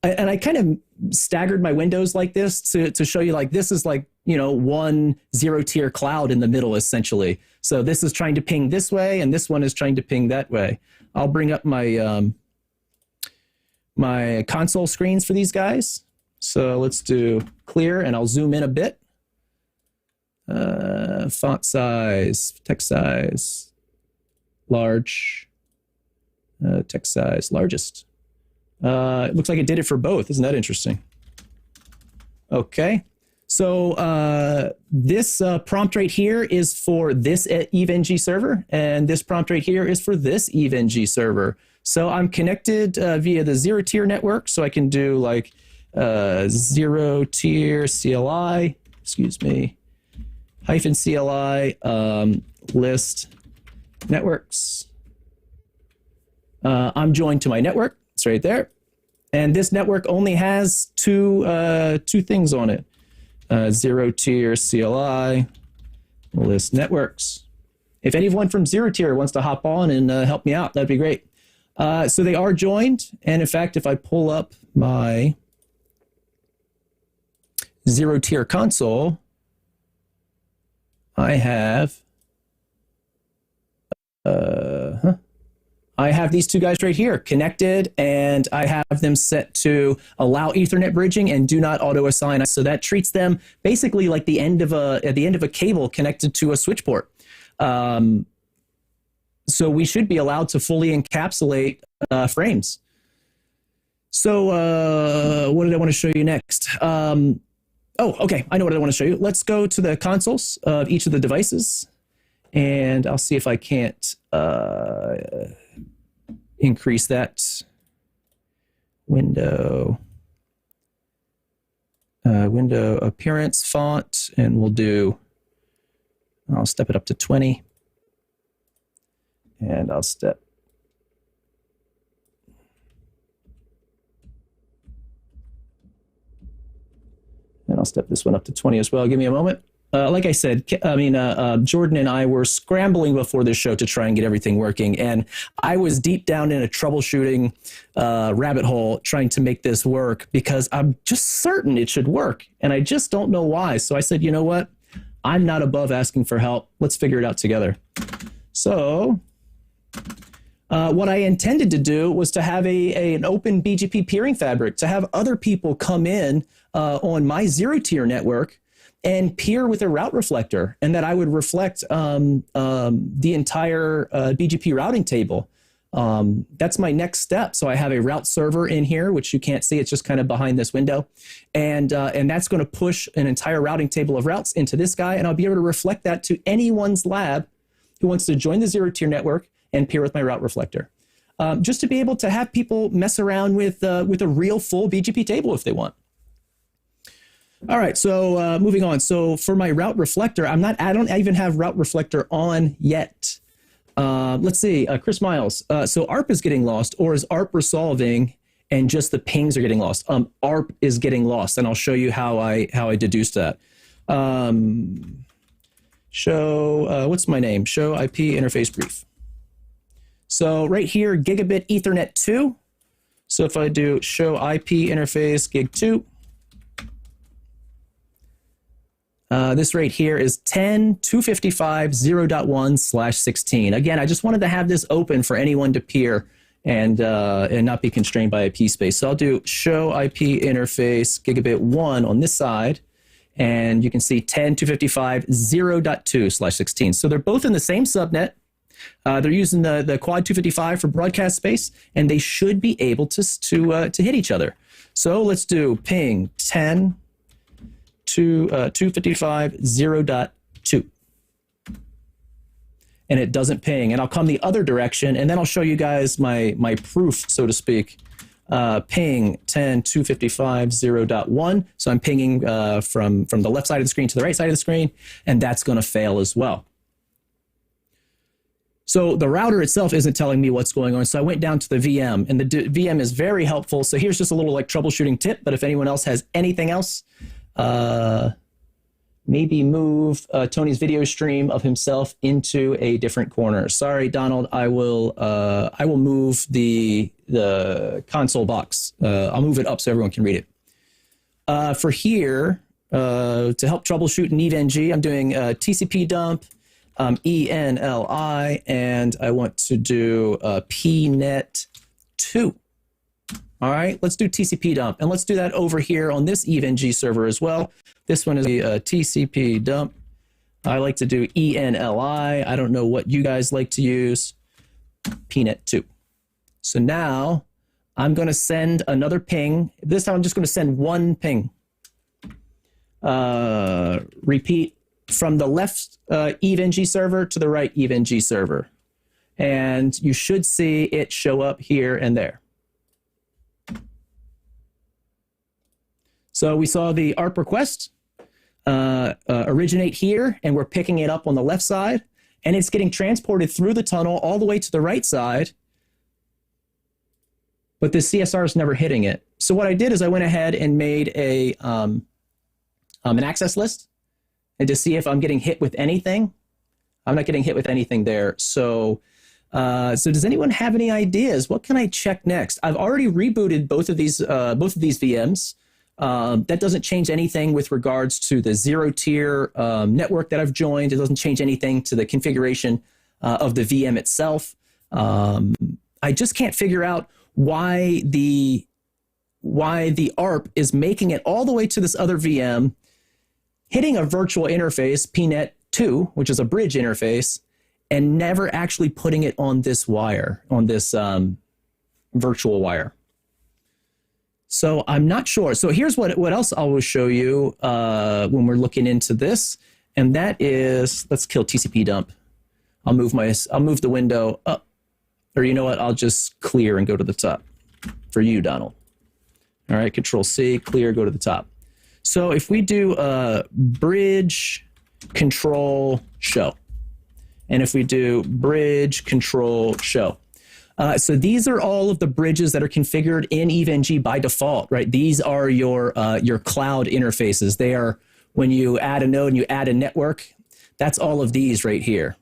And I kind of staggered my windows like this to show you, like, this is like, one zero-tier cloud in the middle, essentially. So this is trying to ping this way, and this one is trying to ping that way. I'll bring up my my console screens for these guys. So let's do clear, and I'll zoom in a bit. Font size, text size, large, text size, largest. It looks like it did it for both. Isn't that interesting? Okay. So this prompt right here is for this EVE-NG server, and this prompt right here is for this EVE-NG server. So I'm connected via the zero-tier network, so I can do like zero-tier CLI, -CLI, list networks. I'm joined to my network. It's right there. And this network only has two things on it. Zero-tier CLI, list networks. If anyone from zero-tier wants to hop on and help me out, that'd be great. So they are joined. And in fact, if I pull up my zero-tier console, I have these 2 guys right here connected, and I have them set to allow Ethernet bridging and do not auto assign. So that treats them basically like the end of a cable connected to a switch port. So we should be allowed to fully encapsulate frames. So what did I want to show you next? Oh, okay. I know what I want to show you. Let's go to the consoles of each of the devices, and I'll see if I can't increase that window appearance font, and I'll step it up to 20, and I'll step this one up to 20 as well. Give me a moment. Like I said, Jordan and I were scrambling before this show to try and get everything working. And I was deep down in a troubleshooting rabbit hole trying to make this work because I'm just certain it should work. And I just don't know why. So I said, you know what? I'm not above asking for help. Let's figure it out together. So what I intended to do was to have an open BGP peering fabric, to have other people come in on my zero tier network and peer with a route reflector, and that I would reflect the entire BGP routing table. That's my next step. So I have a route server in here, which you can't see. It's just kind of behind this window. And that's going to push an entire routing table of routes into this guy, and I'll be able to reflect that to anyone's lab who wants to join the zero tier network and peer with my route reflector. Just to be able to have people mess around with a real full BGP table if they want. All right, so moving on. So for my route reflector, I don't even have route reflector on yet. Let's see, Chris Miles. So ARP is getting lost, or is ARP resolving and just the pings are getting lost? ARP is getting lost, and I'll show you how I deduced that. What's my name? Show IP interface brief. So right here, gigabit Ethernet 2. So if I do show IP interface gig 2, this right here is 10.255.0.1/16. Again, I just wanted to have this open for anyone to peer and not be constrained by IP space. So I'll do show IP interface gigabit 1 on this side, and you can see 10.255.0.2/16. So they're both in the same subnet. They're using the quad 255 for broadcast space, and they should be able to hit each other. So let's do ping 10 to 255.0.2, and it doesn't ping. And I'll come the other direction, and then I'll show you guys my proof, so to speak. Ping 10.255.0.1. So I'm pinging from the left side of the screen to the right side of the screen, and that's going to fail as well. So the router itself isn't telling me what's going on. So I went down to the VM, and the VM is very helpful. So here's just a little troubleshooting tip. But if anyone else has anything else, maybe move Tony's video stream of himself into a different corner. Sorry, Donald, I will move the console box. I'll move it up so everyone can read it. For here, to help troubleshoot an EVE-NG, I'm doing TCP dump, ENLI, and I want to do PNet 2. All right, let's do TCP dump, and let's do that over here on this EVE-NG server as well. This one is a TCP dump. I like to do ENLI. I don't know what you guys like to use. PNet 2. So now I'm going to send another ping. This time I'm just going to send one ping. Repeat from the left EVE-NG server to the right EVE-NG server. And you should see it show up here and there. So we saw the ARP request originate here, and we're picking it up on the left side, and it's getting transported through the tunnel all the way to the right side, but the CSR is never hitting it. So what I did is I went ahead and made an access list, and to see if I'm getting hit with anything. I'm not getting hit with anything there. So does anyone have any ideas? What can I check next? I've already rebooted both of these VMs. That doesn't change anything with regards to the zero tier network that I've joined. It doesn't change anything to the configuration of the VM itself. I just can't figure out why the ARP is making it all the way to this other VM, hitting a virtual interface, PNet 2, which is a bridge interface, and never actually putting it on this wire, on this virtual wire. So I'm not sure. So here's what else I will show you when we're looking into this. And that is, let's kill TCP dump. I'll move the window up, or you know what? I'll just clear and go to the top for you, Donald. All right, Control C, clear, go to the top. So if we do bridge control show, and if we do bridge control show, so these are all of the bridges that are configured in EVE-NG by default, right? These are your cloud interfaces. They are when you add a node and you add a network. That's all of these right here.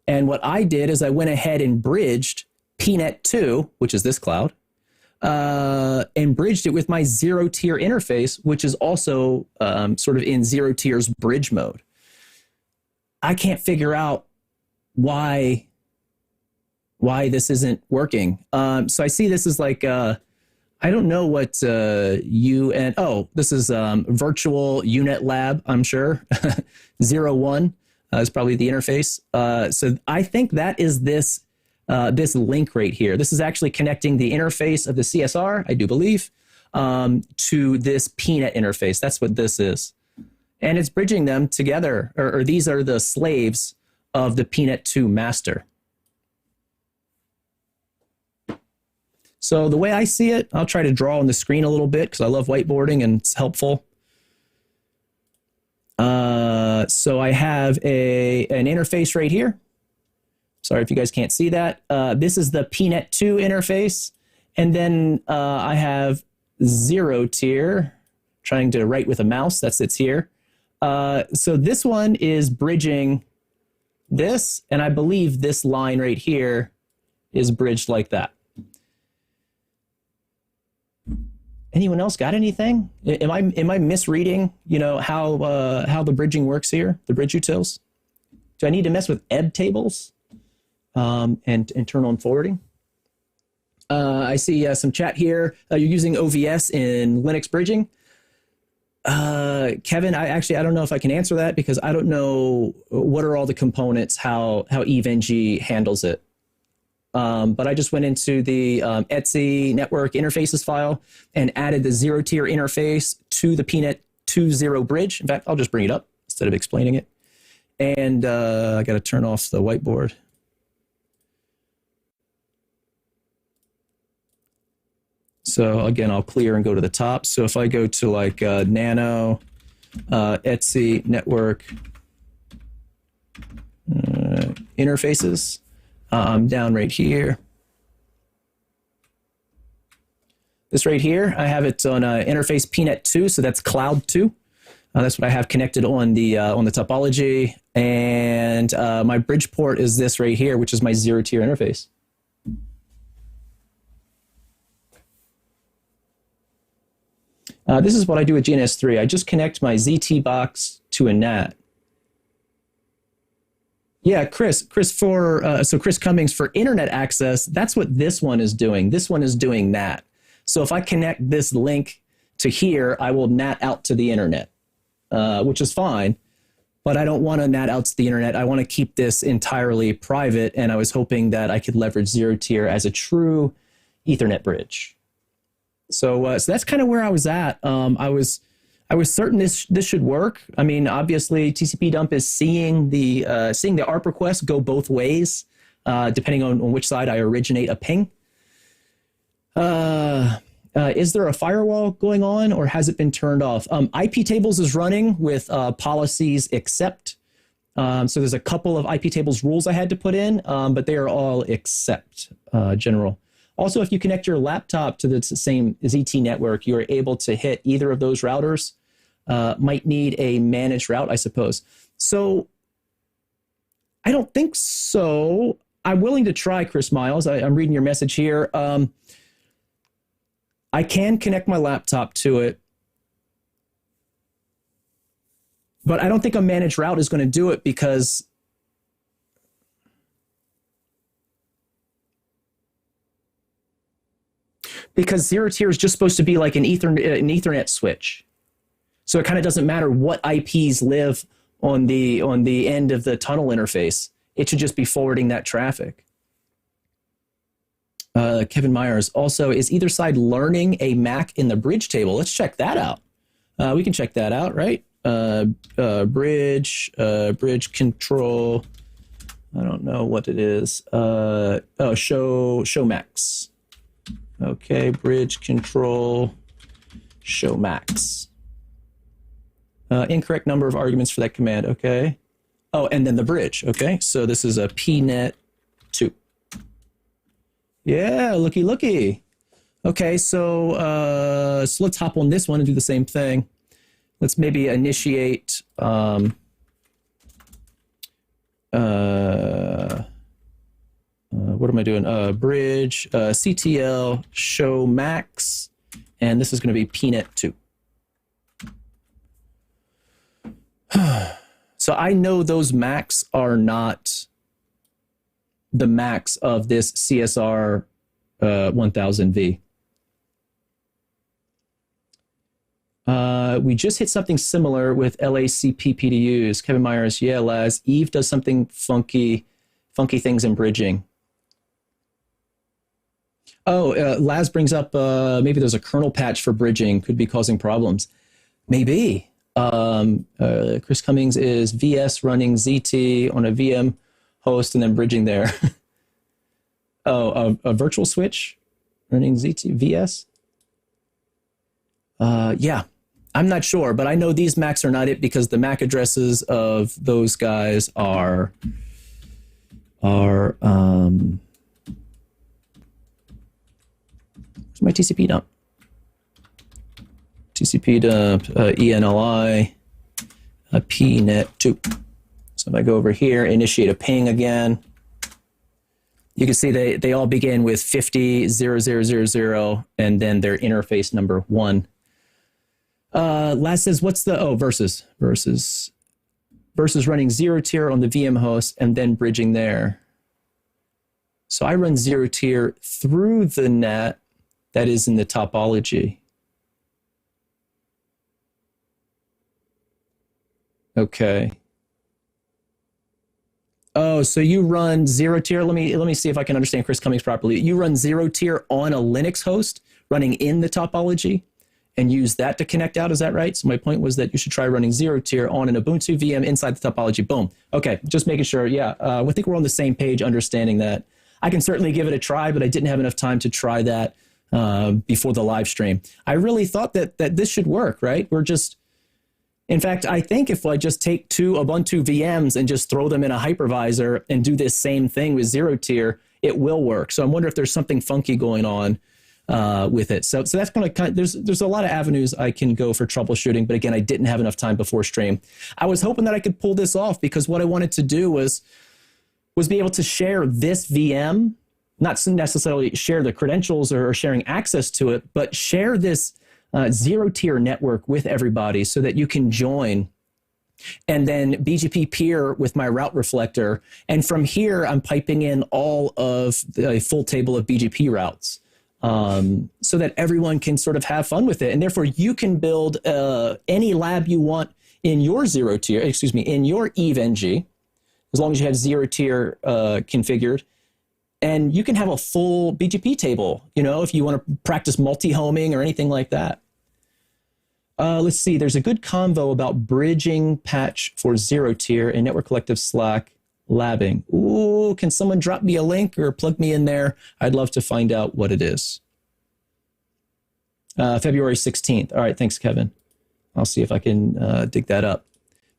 And what I did is I went ahead and bridged PNet2, which is this cloud, and bridged it with my zero-tier interface, which is also sort of in zero-tier's bridge mode. I can't figure out why this isn't working. So I see this is like, I don't know what this is virtual UNet lab, I'm sure. 01 is probably the interface. So I think that is this link right here. This is actually connecting the interface of the CSR, I do believe, to this PNet interface. That's what this is. And it's bridging them together, or these are the slaves of the PNet2 master. So the way I see it, I'll try to draw on the screen a little bit because I love whiteboarding and it's helpful. So I have an interface right here. Sorry if you guys can't see that. This is the PNet2 interface. And then I have zero tier, trying to write with a mouse, that sits here. So this one is bridging this, and I believe this line right here is bridged like that. Anyone else got anything? Am I misreading, how the bridging works here, the bridge utils? Do I need to mess with ebb tables and turn on forwarding? I see some chat here. You're using OVS in Linux bridging. Kevin, I don't know if I can answer that because I don't know what are all the components, how EVE-NG handles it. But I just went into the Etsy network interfaces file and added the zero-tier interface to the PNet2.0 bridge. In fact, I'll just bring it up instead of explaining it. And I got to turn off the whiteboard. So again, I'll clear and go to the top. So if I go to like Nano, Etsy network interfaces, I'm down right here. This right here, I have it on interface PNet2, so that's Cloud 2. That's what I have connected on the topology. And my bridge port is this right here, which is my zero-tier interface. This is what I do with GNS3. I just connect my ZT box to a NAT. Yeah, Chris Cummings, for internet access, that's what this one is doing. This one is doing NAT. So if I connect this link to here, I will NAT out to the internet, which is fine. But I don't want to NAT out to the internet. I want to keep this entirely private, and I was hoping that I could leverage zero-tier as a true Ethernet bridge. So that's kind of where I was at. I was certain this should work. I mean, obviously, TCP dump is seeing the ARP request go both ways, depending on which side I originate a ping. Is there a firewall going on, or has it been turned off? IP tables is running with policies except. So there's a couple of IP tables rules I had to put in, but they are all except general. Also, if you connect your laptop to the same ZT network, you're able to hit either of those routers. Might need a managed route, I suppose. So I don't think so. I'm willing to try, Chris Miles. I'm reading your message here. I can connect my laptop to it, but I don't think a managed route is going to do it because zero-tier is just supposed to be like an Ethernet switch. So it kind of doesn't matter what IPs live on the end of the tunnel interface. It should just be forwarding that traffic. Kevin Myers also, is either side learning a MAC in the bridge table? Let's check that out. We can check that out, right? Bridge control. I don't know what it is. Show max. Okay, bridge control, show max. Incorrect number of arguments for that command. Okay. Oh, and then the bridge. Okay, so this is a pnet2. Yeah, looky. Okay, so let's hop on this one and do the same thing. Let's maybe initiate what am I doing? Bridge, CTL, show max, and this is going to be pnet2. So I know those max are not the max of this CSR 1000V. We just hit something similar with LACP PDUs. Kevin Myers, yeah, Laz. Eve does something funky things in bridging. Oh, Laz brings up maybe there's a kernel patch for bridging, could be causing problems. Maybe. Chris Cummings is VS running ZT on a VM host and then bridging there. Oh, a virtual switch running ZT VS? Yeah, I'm not sure, but I know these Macs are not it because the MAC addresses of those guys are where's my TCP dump? TCP dump, ENLI, pnet2. So if I go over here, initiate a ping again, you can see they all begin with 50.0.0.0.0 and then their interface number 1. Last says, what's the, versus running 0 tier on the VM host and then bridging there. So I run 0 tier through the net that is in the topology. Okay. Oh, so you run 0 tier. Let me see if I can understand Chris Cummings properly. You run 0 tier on a Linux host running in the topology and use that to connect out. Is that right? So my point was that you should try running 0 tier on an Ubuntu VM inside the topology. Boom. Okay, just making sure. Yeah, I think we're on the same page understanding that. I can certainly give it a try, but I didn't have enough time to try that before the live stream. I really thought that this should work, right? In fact, I think if I just take 2 Ubuntu VMs and just throw them in a hypervisor and do this same thing with 0 tier, it will work. So I wonder if there's something funky going on with it. So that's going to there's a lot of avenues I can go for troubleshooting, but again, I didn't have enough time before stream. I was hoping that I could pull this off because what I wanted to do was be able to share this VM, not necessarily share the credentials or sharing access to it, but share this 0 tier network with everybody so that you can join and then BGP peer with my route reflector. And from here, I'm piping in all of the full table of BGP routes so that everyone can sort of have fun with it. And therefore you can build any lab you want in your 0 tier, in your EVE-NG, as long as you have 0 tier configured. And you can have a full BGP table, if you want to practice multi-homing or anything like that. Let's see, there's a good convo about bridging patch for 0 tier in Network Collective Slack labbing. Ooh, can someone drop me a link or plug me in there? I'd love to find out what it is. February 16th. All right, thanks, Kevin. I'll see if I can dig that up.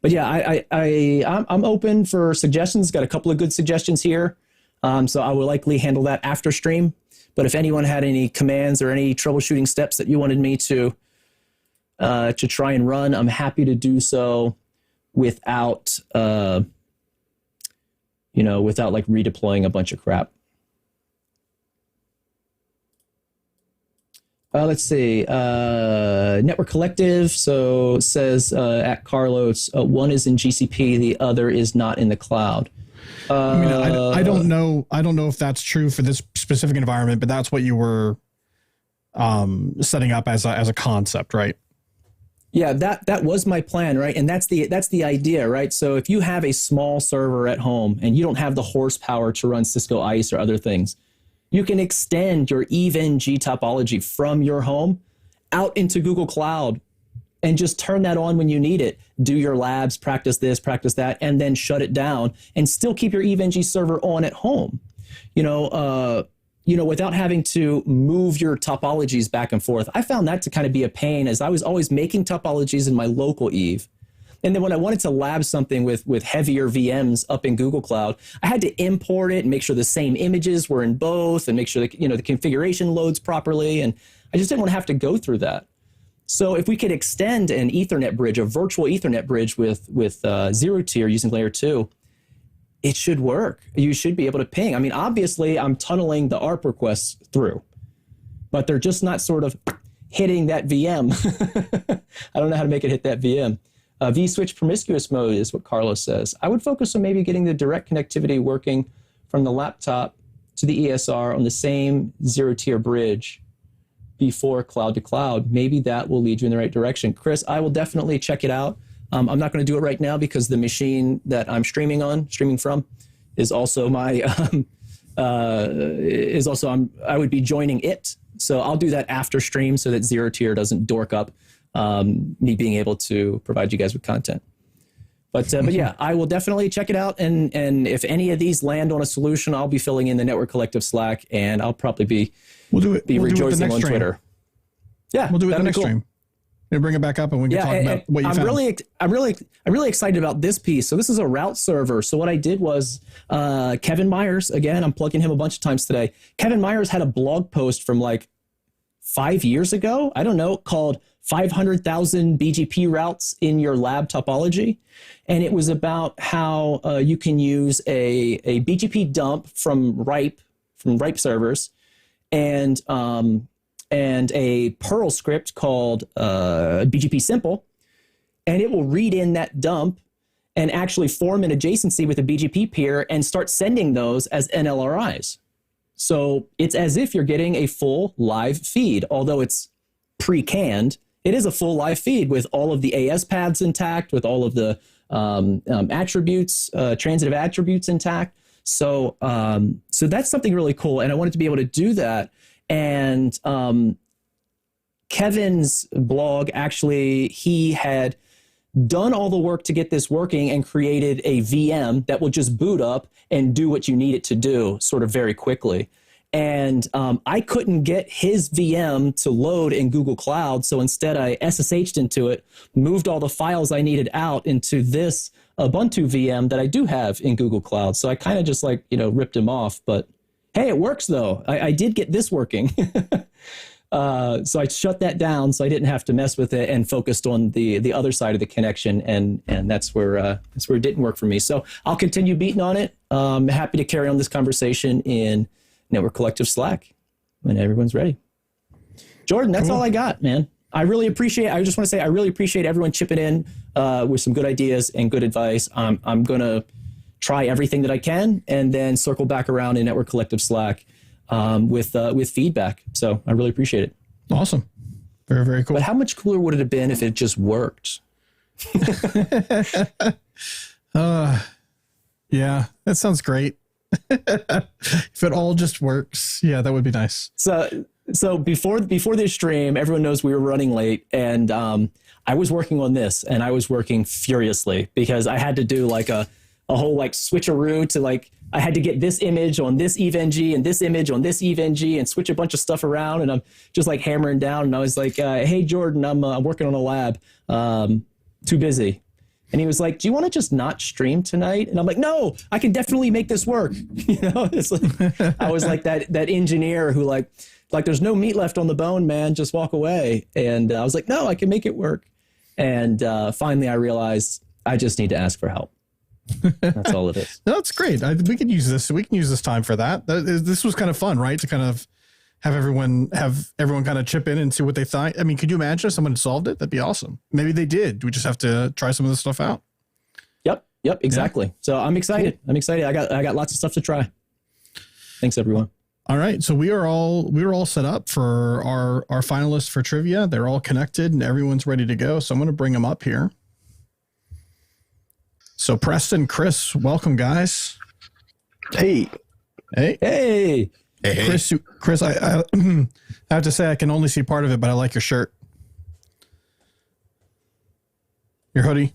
But yeah, I'm open for suggestions. Got a couple of good suggestions here. So I will likely handle that after stream. But if anyone had any commands or any troubleshooting steps that you wanted me to try and run, I'm happy to do so without, without like redeploying a bunch of crap. Let's see, Network Collective. So says at Carlos, one is in GCP, the other is not in the cloud. I don't know if that's true for this specific environment, but that's what you were setting up as a concept, right? Yeah, that was my plan, right? And that's the idea, right? So if you have a small server at home and you don't have the horsepower to run Cisco ICE or other things, you can extend your EVE-NG topology from your home out into Google Cloud and just turn that on when you need it. Do your labs, practice this, practice that, and then shut it down and still keep your EVE-NG server on at home. Without having to move your topologies back and forth. I found that to kind of be a pain, as I was always making topologies in my local Eve. And then when I wanted to lab something with heavier VMs up in Google Cloud, I had to import it and make sure the same images were in both and make sure that, the configuration loads properly. And I just didn't want to have to go through that. So if we could extend an Ethernet bridge, a virtual Ethernet bridge with zero tier using layer 2, it should work. You should be able to ping. I mean, obviously, I'm tunneling the ARP requests through, but they're just not sort of hitting that VM. I don't know how to make it hit that VM. vSwitch promiscuous mode is what Carlos says. I would focus on maybe getting the direct connectivity working from the laptop to the ESR on the same zero-tier bridge before cloud to cloud. Maybe that will lead you in the right direction. Chris, I will definitely check it out. I'm not going to do it right now because the machine that I'm streaming from, is also I would be joining it. So I'll do that after stream so that zero tier doesn't dork up me being able to provide you guys with content. But yeah, I will definitely check it out. And if any of these land on a solution, I'll be filling in the Network Collective Slack, and I'll probably be rejoicing on Twitter. Yeah, we'll do it the next stream. You bring it back up and we can talk about what you found. I'm really excited about this piece. So this is a route server. So what I did was Kevin Myers, again, I'm plugging him a bunch of times today. Kevin Myers had a blog post from like 5 years ago, I don't know, called 500,000 BGP routes in your lab topology. And it was about how you can use a BGP dump from RIPE servers and a Perl script called BGP Simple, and it will read in that dump and actually form an adjacency with a BGP peer and start sending those as NLRIs. So it's as if you're getting a full live feed, although it's pre-canned. It is a full live feed with all of the AS paths intact, with all of the attributes, transitive attributes intact. So that's something really cool, and I wanted to be able to do that. And Kevin's blog, actually, he had done all the work to get this working and created a VM that will just boot up and do what you need it to do sort of very quickly. And I couldn't get his VM to load in Google Cloud. So instead I SSH'd into it, moved all the files I needed out into this Ubuntu VM that I do have in Google Cloud. So I kind of just ripped him off, but hey, it works though. I did get this working. So I shut that down so I didn't have to mess with it and focused on the other side of the connection. And that's where it didn't work for me. So I'll continue beating on it. I'm happy to carry on this conversation in Network Collective Slack when everyone's ready. Jordan, that's all I got, man. I just want to say I really appreciate everyone chipping in with some good ideas and good advice. I'm going to try everything that I can, and then circle back around in Network Collective Slack with feedback. So I really appreciate it. Awesome. Very, very cool. But how much cooler would it have been if it just worked? Yeah, that sounds great. If it all just works, yeah, that would be nice. So before this stream, everyone knows we were running late, and I was working on this, and I was working furiously because I had to do like a whole switcheroo to I had to get this image on this EVE-NG and this image on this EVE-NG and switch a bunch of stuff around. And I'm just hammering down. And I was like, hey, Jordan, I'm working on a lab. Too busy. And he was like, do you want to just not stream tonight? And I'm like, no, I can definitely make this work. It's I was like that engineer who there's no meat left on the bone, man. Just walk away. And I was like, no, I can make it work. And finally I realized I just need to ask for help. That's all it is. No, that's great. We can use this. We can use this time for that. This was kind of fun, right? To kind of have everyone kind of chip in and see what they thought. I mean, could you imagine if someone had solved it? That'd be awesome. Maybe they did. We just have to try some of this stuff out. Yep, exactly. Yeah. So I'm excited. Cool. I got lots of stuff to try. Thanks, everyone. All right, so we were all set up for our finalists for trivia. They're all connected and everyone's ready to go. So I'm going to bring them up here. So Preston, Chris, welcome, guys. Hey. Chris, I have to say I can only see part of it, but I like your shirt, your hoodie.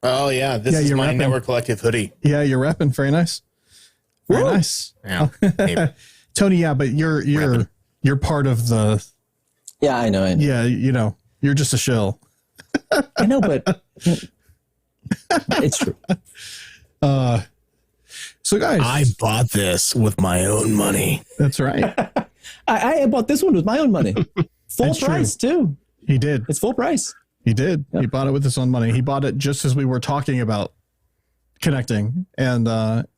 Oh yeah, this is my repping. Network Collective hoodie. Yeah, you're repping. Very nice. Very nice. Yeah, Tony. Yeah, but you're part of the. Yeah, I know. Yeah, you're just a shill. I know, but it's true. So guys, I bought this with my own money. That's right. I bought this one with my own money. Full That's price too. He did. It's full price. He did. Yep. He bought it with his own money. He bought it just as we were talking about connecting, and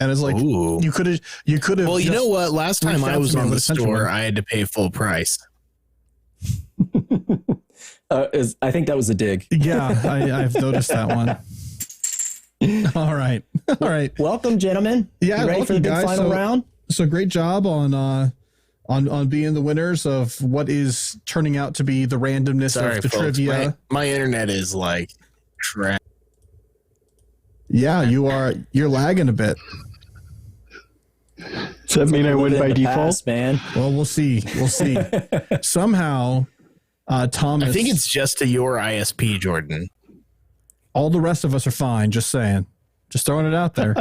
it's like Ooh. you could have. Well, you know what? Last time reached I out was to me on with the a central store, one. I had to pay full price. I think that was a dig. Yeah, I've noticed that one. All right. Welcome, gentlemen. Yeah, You ready for the big guys. final round? So great job on being the winners of what is turning out to be the randomness Sorry, of the folks. trivia. My internet is like trash. Yeah, you're lagging a bit. Does that mean I win by In the default? past, man. Well, we'll see. Somehow, Thomas. I think it's just to your ISP, Jordan. all the rest of us are fine. Just saying. Just throwing it out there.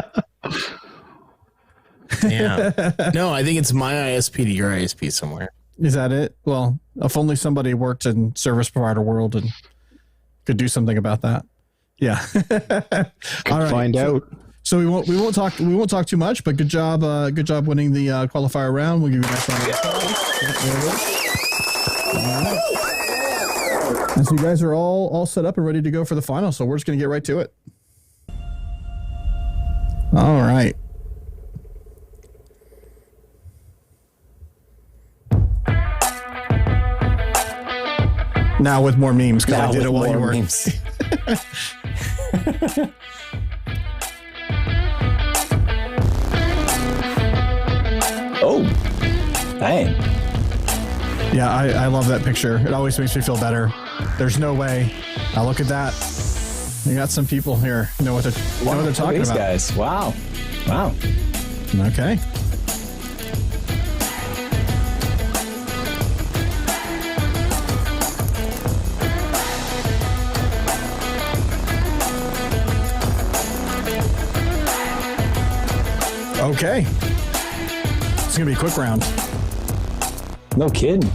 Yeah. No, I think it's my ISP to your ISP somewhere. Is that it? Well, if only somebody worked in service provider world and could do something about that. Yeah. All right. Find out. So we won't talk too much, but good job winning the qualifier round. We'll give you a nice round of applause. All right. And so you guys are all set up and ready to go for the final. So we're just gonna get right to it. All right. Now with more memes because I did it while you were. Oh, dang. Yeah, I love that picture. It always makes me feel better. There's no way. Now look at that. You got some people here who know what they're talking These about. guys. Wow. Okay. Okay. It's gonna be a quick round. No kidding.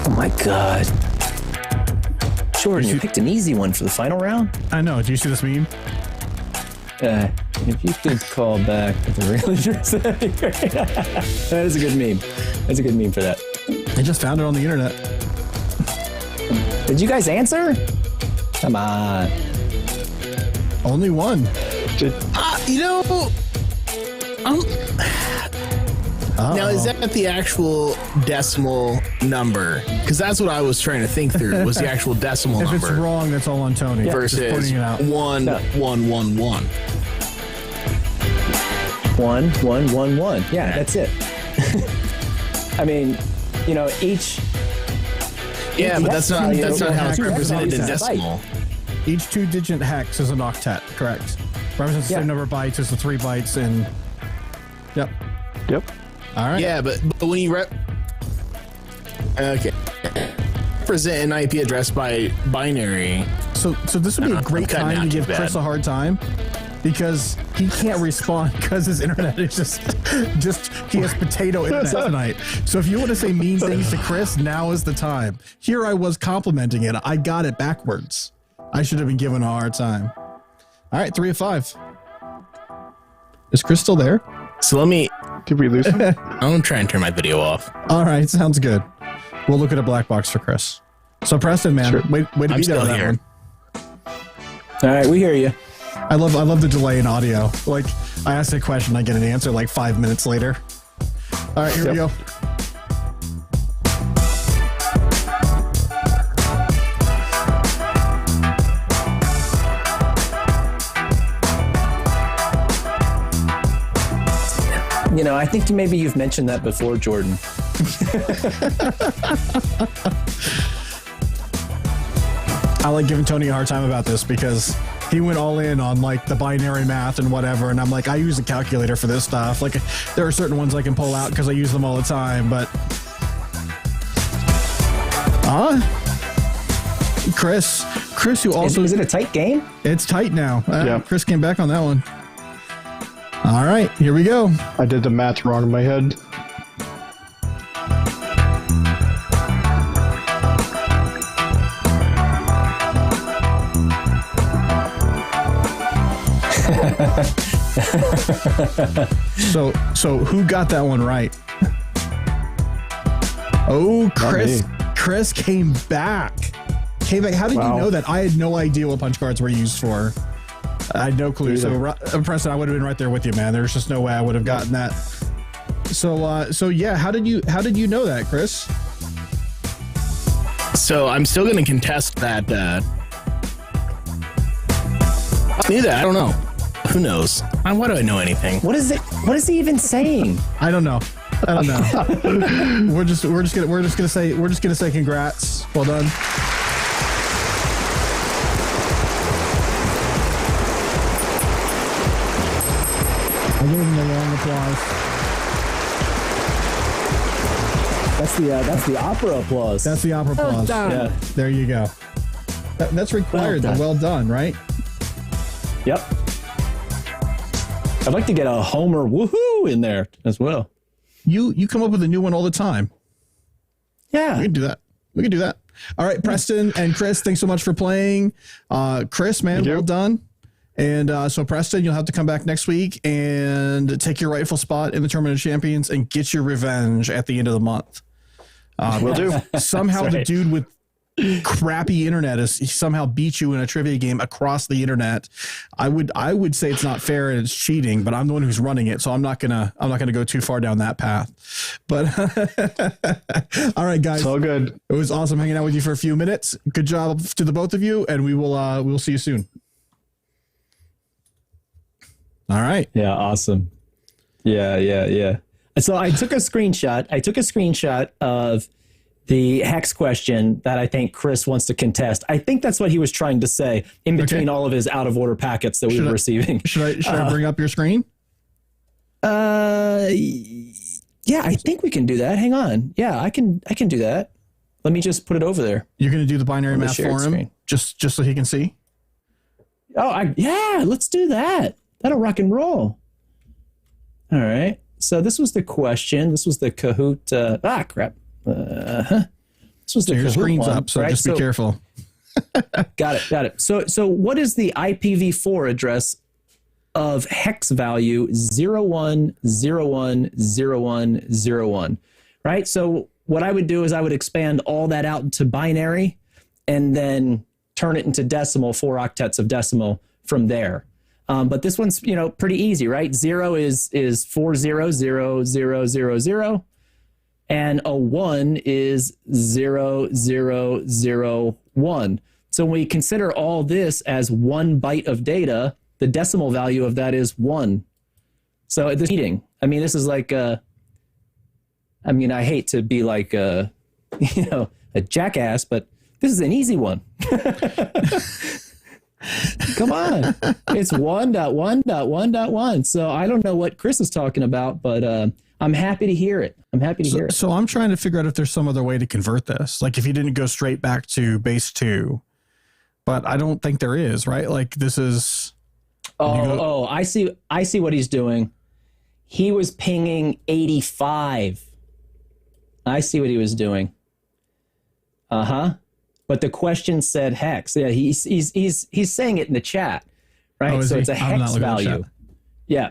Oh my God. Jordan, you picked an easy one for the final round? I know. Do you see this meme? If you could call back with a real address, that'd be great. That is a good meme. That's a good meme for that. I just found it on the internet. Did you guys answer? Come on. Only one. Now, is that the actual decimal number? Because that's what I was trying to think through, was the actual decimal If number. it's wrong, that's all on Tony. Just versus pointing it out. 1-1-1-1. 1, 1, 1, 1. Yeah, that's it. I mean, each. Yeah, but that's not how it's Two represented in decimals. decimal. Each 2-digit hex is an octet, correct? Represents the Yeah. same number of bytes as the 3 bytes in. Yep. Yep. All right. Yeah, but when you represent an IP address by binary. So this would be a great cutting time to out give too Chris bad. a hard time because he can't respond because his internet is just he has potato internet tonight. So if you want to say mean things to Chris, now is the time. Here I was complimenting it. I got it backwards. I should have been given a hard time. All right, 3 of 5. Is Chris still there? So let me. Did we lose him? I'm gonna try and turn my video off. All right, sounds good. We'll look at a black box for Chris. So Preston, man, Sure. way to I'm be there still with that here. one. All right, we hear you. I love the delay in audio. Like I ask a question, I get an answer like 5 minutes later. All right, here we go. I think maybe you've mentioned that before, Jordan. I like giving Tony a hard time about this because he went all in on like the binary math and whatever. And I'm like, I use a calculator for this stuff. Like there are certain ones I can pull out because I use them all the time, but Chris, who also is it a tight game? It's tight now. Yeah. Chris came back on that one. All right, here we go. I did the math wrong in my head. So who got that one right? Oh, Chris. Chris came back. How did you know that? I had no idea what punch cards were used for. I had no clue. So, Preston, I would have been right there with you, man. There's just no way I would have gotten that. So yeah. How did you know that, Chris? So I'm still going to contest that. I knew that. I don't know. Who knows? Why do I know anything? What is it? What is he even saying? I don't know. we're just gonna say congrats. Well done. I gave him a long applause. That's the opera applause. That's the opera applause. Yeah. There you go. That's required. Well done, right? Yep. I'd like to get a Homer woohoo in there as well. You come up with a new one all the time. Yeah. We can do that. All right, Preston and Chris, thanks so much for playing. Chris, man, well done. And so Preston, you'll have to come back next week and take your rightful spot in the Tournament of Champions and get your revenge at the end of the month. Will do. Somehow the dude with crappy internet he somehow beat you in a trivia game across the internet. I would say it's not fair and it's cheating, but I'm the one who's running it, so I'm not gonna go too far down that path. But all right, guys, It's all good. It was awesome hanging out with you for a few minutes. Good job to the both of you, and we'll see you soon. All right. Yeah, awesome. Yeah. So I took a screenshot of the hex question that I think Chris wants to contest. I think that's what he was trying to say in between all of his out of order packets that we were receiving. Should I bring up your screen? Yeah, I think we can do that. Hang on. Yeah, I can do that. Let me just put it over there. You're going to do the binary math for him, screen. just so he can see. Oh, yeah, let's do that. That'll rock and roll. All right. So this was the question. This was the Kahoot. Crap. This was the your Kahoot screen's one, up, so right? just be careful. Got it. So what is the IPv4 address of hex value 01010101? Right? So what I would do is I would expand all that out into binary and then turn it into decimal, 4 octets of decimal from there. But this one's, pretty easy, right? 0 is 400000, and a 1 is 0001. So when we consider all this as 1 byte of data, the decimal value of that is 1. So this meeting, this is like I hate to be like a jackass, but this is an easy one. Come on. It's 1.1.1.1. So I don't know what Chris is talking about, but I'm happy to hear it. So I'm trying to figure out if there's some other way to convert this. Like if you didn't go straight back to base 2, but I don't think there is, right? Like this is. I see what he's doing. He was pinging 85. I see what he was doing. But the question said hex. Yeah, he's saying it in the chat, right? Oh, so he? it's a hex value. Yeah.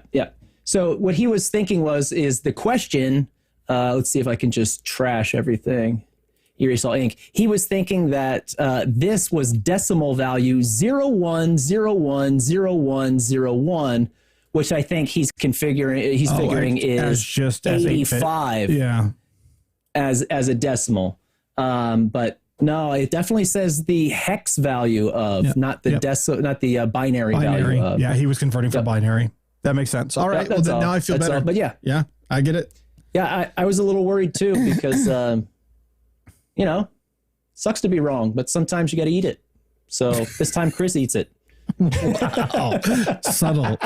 So what he was thinking is the question. Let's see if I can just trash everything. Erisol Inc. He was thinking that this was decimal value 01010101, which I think he's figuring is just 85. Yeah. As a decimal. But no, it definitely says the hex value of, not the binary value of. Yeah, he was converting from binary. That makes sense. All right. Well, then now I feel better. But yeah. I get it. Yeah, I was a little worried too because, sucks to be wrong, but sometimes you got to eat it. So this time Chris eats it. Wow. Subtle.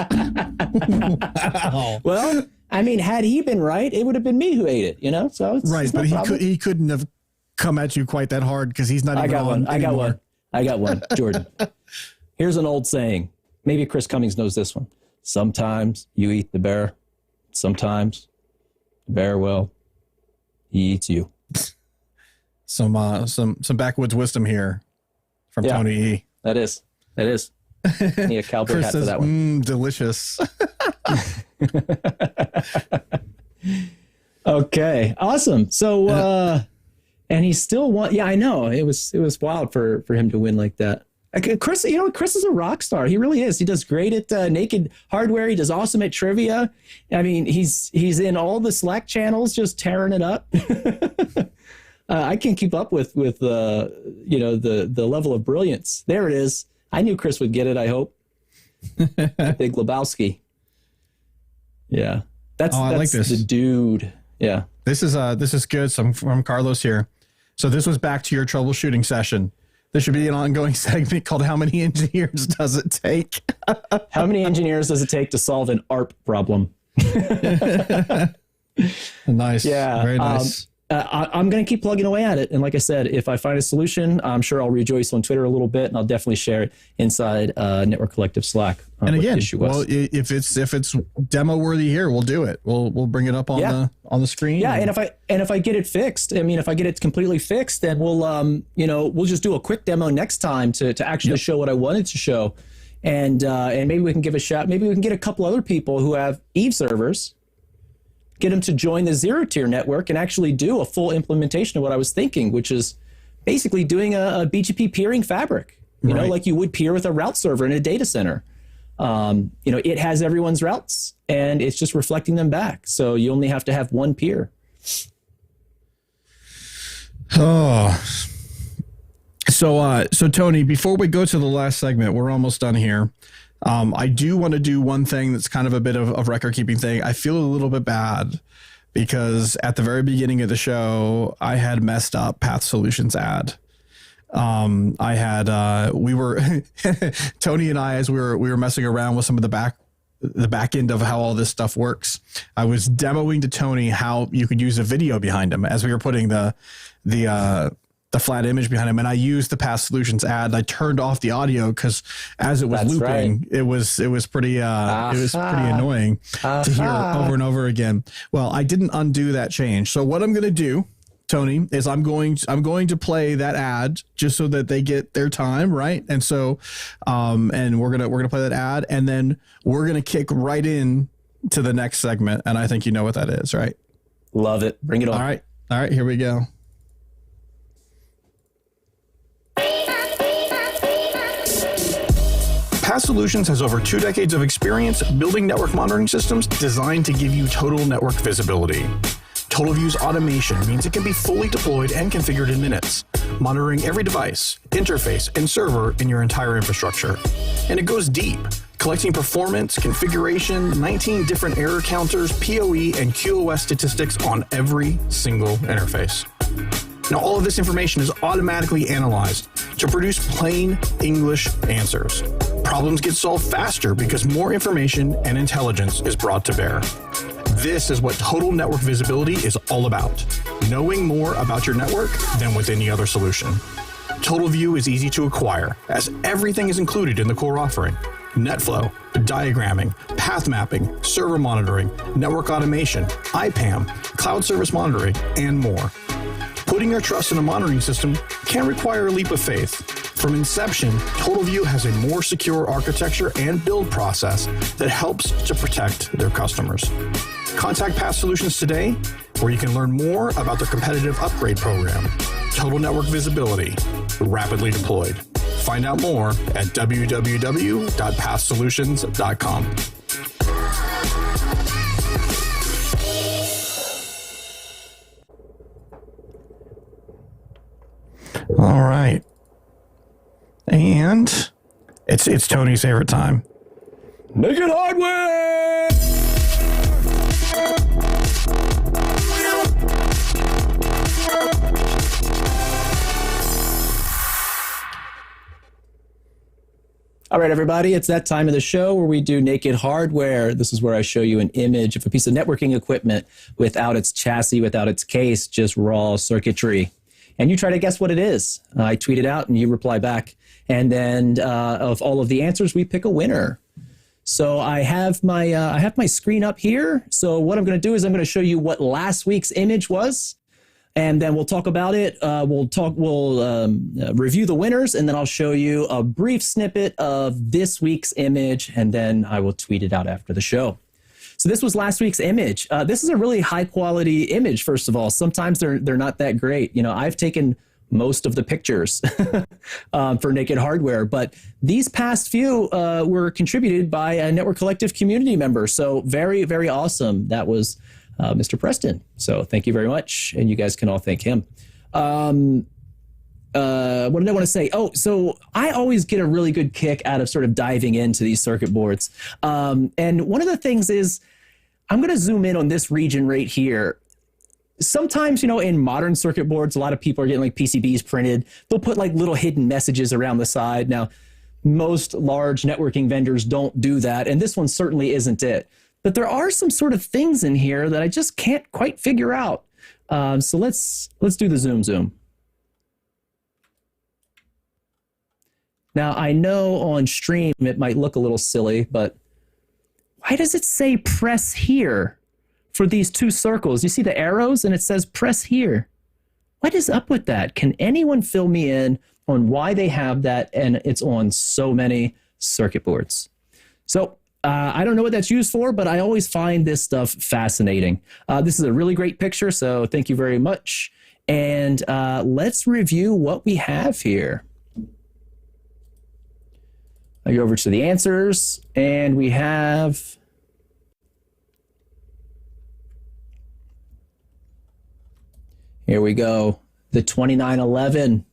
Wow. Well, I mean, had he been right, it would have been me who ate it, So Right, it's no but problem. he couldn't have come at you quite that hard because he's not even on I got anymore. one. Jordan. Here's an old saying. Maybe Chris Cummings knows this one. Sometimes you eat the bear. Sometimes the bear, he eats you. Some backwoods wisdom here from Yeah. Tony E. That is. Need a cowboy Chris hat says, for that one. delicious. Okay, awesome. So, and he still won. Yeah, I know. It was wild for him to win like that. Chris, Chris is a rock star. He really is. He does great at Naked Hardware. He does awesome at trivia. I mean, he's in all the Slack channels, just tearing it up. I can't keep up with the level of brilliance. There it is. I knew Chris would get it. I hope. Big Lebowski. Yeah, that's like this. the dude. Yeah, This is good. Some from Carlos here. So this was back to your troubleshooting session. There should be an ongoing segment called "How many engineers does it take?" How many engineers does it take to solve an ARP problem? Nice. Yeah, Very nice. I'm going to keep plugging away at it. And like I said, if I find a solution, I'm sure I'll rejoice on Twitter a little bit, and I'll definitely share it inside Network Collective Slack. And what the again, issue was. well, if it's demo worthy here, we'll do it. We'll bring it up on the screen. Yeah, and if I get it fixed, I mean, if I get it completely fixed, then we'll just do a quick demo next time to actually show what I wanted to show, and maybe we can give a shot. Maybe we can get a couple other people who have Eve servers, get them to join the zero tier network and actually do a full implementation of what I was thinking, which is basically doing a BGP peering fabric. You know, like you would peer with a route server in a data center. It has everyone's routes and it's just reflecting them back. So you only have to have one peer. Oh. So Tony, before we go to the last segment, we're almost done here. I do want to do one thing that's kind of a bit of record keeping thing. I feel a little bit bad because at the very beginning of the show, I had messed up Path Solutions ad. Tony and I, as we were messing around with some of the back end of how all this stuff works, I was demoing to Tony how you could use a video behind him as we were putting the flat image behind him, and I used the Path Solutions ad. And I turned off the audio because as it was looping, it was pretty annoying to hear over and over again. Well, I didn't undo that change. So what I'm going to do, Tony, is I'm going to play that ad just so that they get their time, right? And so, and we're gonna play that ad, and then we're gonna kick right in to the next segment. And I think you know what that is, right? Love it. Bring it on. All right, here we go. Path Solutions has over 2 decades of experience building network monitoring systems designed to give you total network visibility. TotalView's automation means it can be fully deployed and configured in minutes, monitoring every device, interface, and server in your entire infrastructure. And it goes deep, collecting performance, configuration, 19 different error counters, PoE, and QoS statistics on every single interface. Now, all of this information is automatically analyzed to produce plain English answers. Problems get solved faster because more information and intelligence is brought to bear. This is what total network visibility is all about. Knowing more about your network than with any other solution. TotalView is easy to acquire as everything is included in the core offering. NetFlow, diagramming, path mapping, server monitoring, network automation, IPAM, cloud service monitoring, and more. Putting your trust in a monitoring system can require a leap of faith. From inception, TotalView has a more secure architecture and build process that helps to protect their customers. Contact Path Solutions today, where you can learn more about their competitive upgrade program, Total Network Visibility, rapidly deployed. Find out more at www.pathsolutions.com. All right. And it's Tony's favorite time. Naked Hardware! All right, everybody, it's that time of the show where we do Naked Hardware. This is where I show you an image of a piece of networking equipment without its chassis, without its case, just raw circuitry. And you try to guess what it is. I tweet it out and you reply back. And then of all of the answers, we pick a winner. So I have my screen up here. So what I'm going to do is I'm going to show you what last week's image was. And then we'll talk about it. We'll review the winners, and then I'll show you a brief snippet of this week's image, and then I will tweet it out after the show. So this was last week's image. This is a really high quality image. First of all, sometimes they're not that great. You know, I've taken most of the pictures for Naked Hardware, but these past few were contributed by a Network Collective community member. So very, very awesome. That was Mr. Preston. So thank you very much. And you guys can all thank him. What did I want to say? Oh, so I always get a really good kick out of sort of diving into these circuit boards. And one of the things is, I'm going to zoom in on this region right here. Sometimes, you know, in modern circuit boards, a lot of people are getting like PCBs printed. They'll put like little hidden messages around the side. Now, most large networking vendors don't do that. And this one certainly isn't it. But there are some sort of things in here that I just can't quite figure out. So let's do the zoom. Now, I know on stream it might look a little silly, but why does it say press here for these two circles? You see the arrows and it says press here. What is up with that? Can anyone fill me in on why they have that and it's on so many circuit boards? So I don't know what that's used for, but I always find this stuff fascinating. This is a really great picture, so thank you very much. And let's review what we have here. I go over to the answers, and we have here we go, the 2911.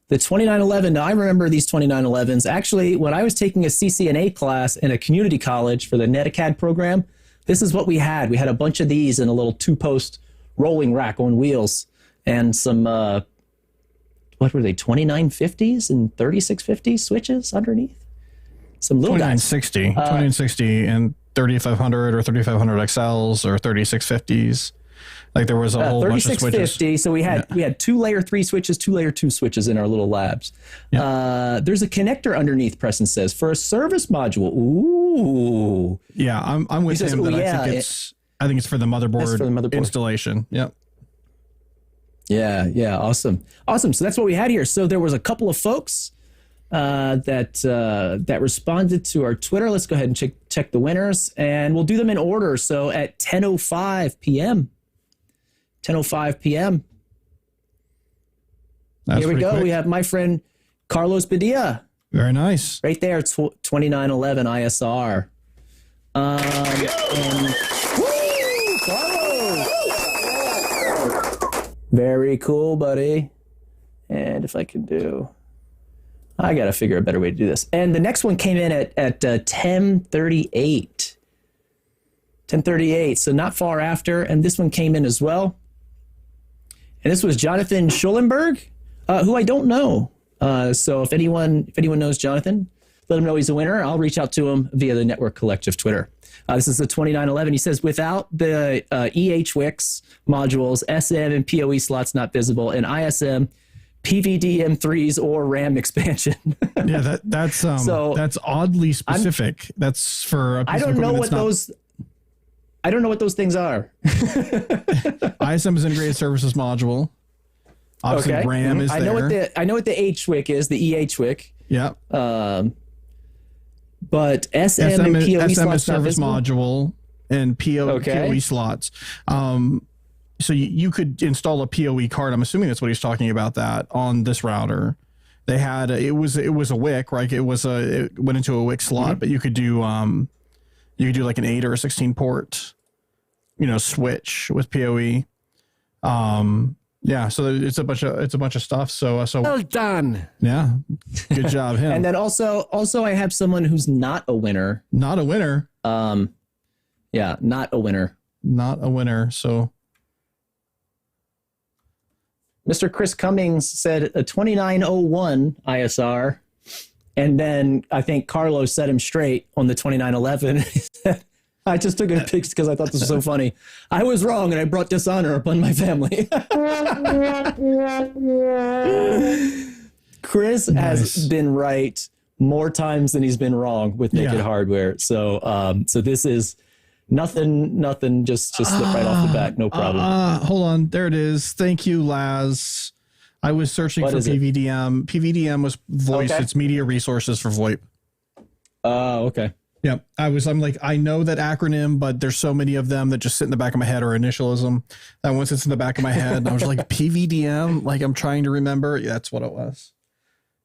The 2911, now I remember these 2911s. Actually, when I was taking a CCNA class in a community college for the NetAcad program, this is what we had. We had a bunch of these in a little two-post rolling rack on wheels and some, what were they, 2950s and 3650 switches underneath? Some little guys. 2960 and 3500 or 3500 XLs or 3650s. Like there was a whole bunch of switches. 3650. So we had two layer 3 switches, two layer 2 switches in our little labs. Yeah. There's a connector underneath, Preston says, for a service module. Ooh. Yeah, I'm with him that I think it's for the motherboard, installation. Yep. Yeah, awesome. So that's what we had here. So there was a couple of folks that responded to our Twitter. Let's go ahead and check the winners, and we'll do them in order. So at 10:05 p.m. 10:05 p.m. That's Here we go. quick. We have my friend Carlos Padilla. Very nice. Right there, 2911 ISR. And woo, Carlos! Very cool, buddy. And if I can do, I got to figure a better way to do this. And the next one came in at 10:38. 10:38, so not far after. And this one came in as well. And this was Jonathan Schulenberg, who I don't know. So if anyone knows Jonathan, let him know he's a winner. I'll reach out to him via the Network Collective Twitter. This is the 2911. He says, without the EHWIX modules, SM and PoE slots not visible, and ISM, PVD-M3s or RAM expansion. Yeah, that's oddly specific. That's for a piece of equipment I don't know what those things are. ISM is integrated services module. Obviously, okay. RAM is I there. know what the HWIC is, the EHWIC. Yeah. But SM and PoE SM slots is service not module and PoE slots. So you could install a PoE card. I'm assuming that's what he's talking about. That on this router, they had it was a WIC, right? It went into a WIC slot, but you could do like an 8 or a 16 port, switch with PoE. Yeah, so it's a bunch of stuff. So well done. Yeah, good job, him. And then also I have someone who's not a winner. Not a winner. Yeah, not a winner. Not a winner. So Mr. Chris Cummings said a 2901 ISR, And then I think Carlos set him straight on the 2911. He said, I just took a picture because I thought this was so funny. I was wrong and I brought dishonor upon my family. Chris has been right more times than he's been wrong with Naked Hardware. So so this is nothing, just slip right off the back, no problem. Hold on, there it is. Thank you, Laz. I was searching for PVDM. PVDM was voice. Okay. It's media resources for VoIP. Okay. Yeah, I'm like, I know that acronym, but there's so many of them that just sit in the back of my head, or initialism that one sits in the back of my head. And I was like, PVDM, like I'm trying to remember. Yeah, that's what it was.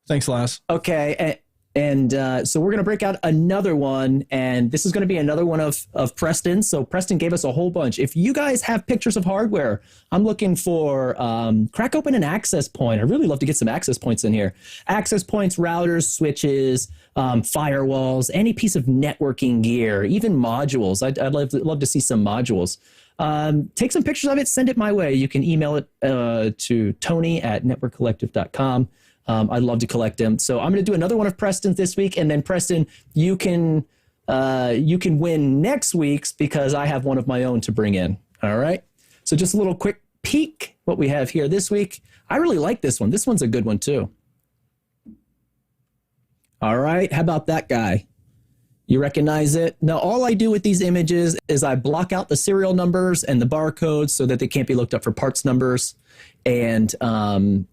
Thanks, Laz. Okay. And so we're going to break out another one, and this is going to be another one of Preston. So Preston gave us a whole bunch. If you guys have pictures of hardware, I'm looking for crack open an access point. I'd really love to get some access points in here. Access points, routers, switches, firewalls, any piece of networking gear, even modules. I'd love to see some modules. Take some pictures of it, send it my way. You can email it to Tony@networkcollective.com. I'd love to collect them. So I'm going to do another one of Preston's this week, and then Preston, you can win next week's because I have one of my own to bring in. All right. So just a little quick peek what we have here this week. I really like this one. This one's a good one too. All right. How about that guy? You recognize it? Now, all I do with these images is I block out the serial numbers and the barcodes so that they can't be looked up for parts numbers, and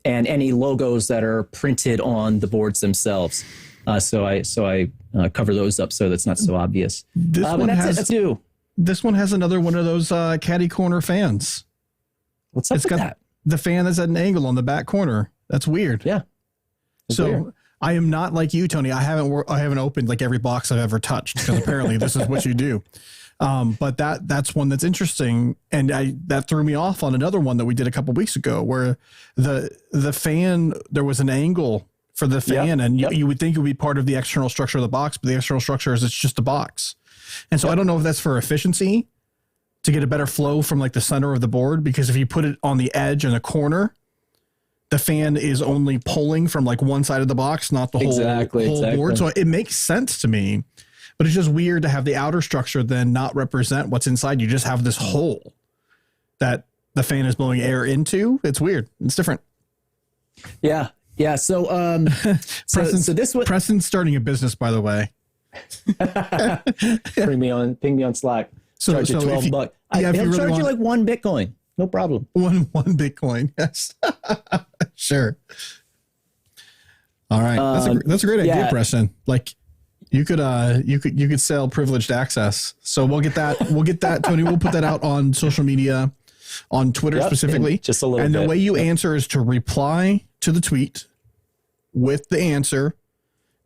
any logos that are printed on the boards themselves. So I cover those up so that's not so obvious. This one has another one of those caddy corner fans. What's up with that? The fan that's at an angle on the back corner. That's weird. Yeah. Weird. I am not like you, Tony. I haven't opened like every box I've ever touched, because apparently this is what you do. But that's one that's interesting, and that threw me off on another one that we did a couple weeks ago, where the fan, there was an angle for the fan, and you would think it would be part of the external structure of the box, but the external structure is it's just a box. And so I don't know if that's for efficiency to get a better flow from like the center of the board, because if you put it on the edge in a corner, the fan is only pulling from like one side of the box, not the whole board. So it makes sense to me, but it's just weird to have the outer structure then not represent what's inside. You just have this hole that the fan is blowing air into. It's weird. It's different. Yeah. Yeah. So, so this was Preston's starting a business, by the way. ping me on Slack. Charge you $12. He'll charge you like 1 Bitcoin. No problem. One Bitcoin. Yes. Sure. All right. That's a great idea, Preston. Like you could sell privileged access. So we'll get that, Tony. We'll put that out on social media, on Twitter specifically. Just a little bit. And the way you answer is to reply to the tweet with the answer.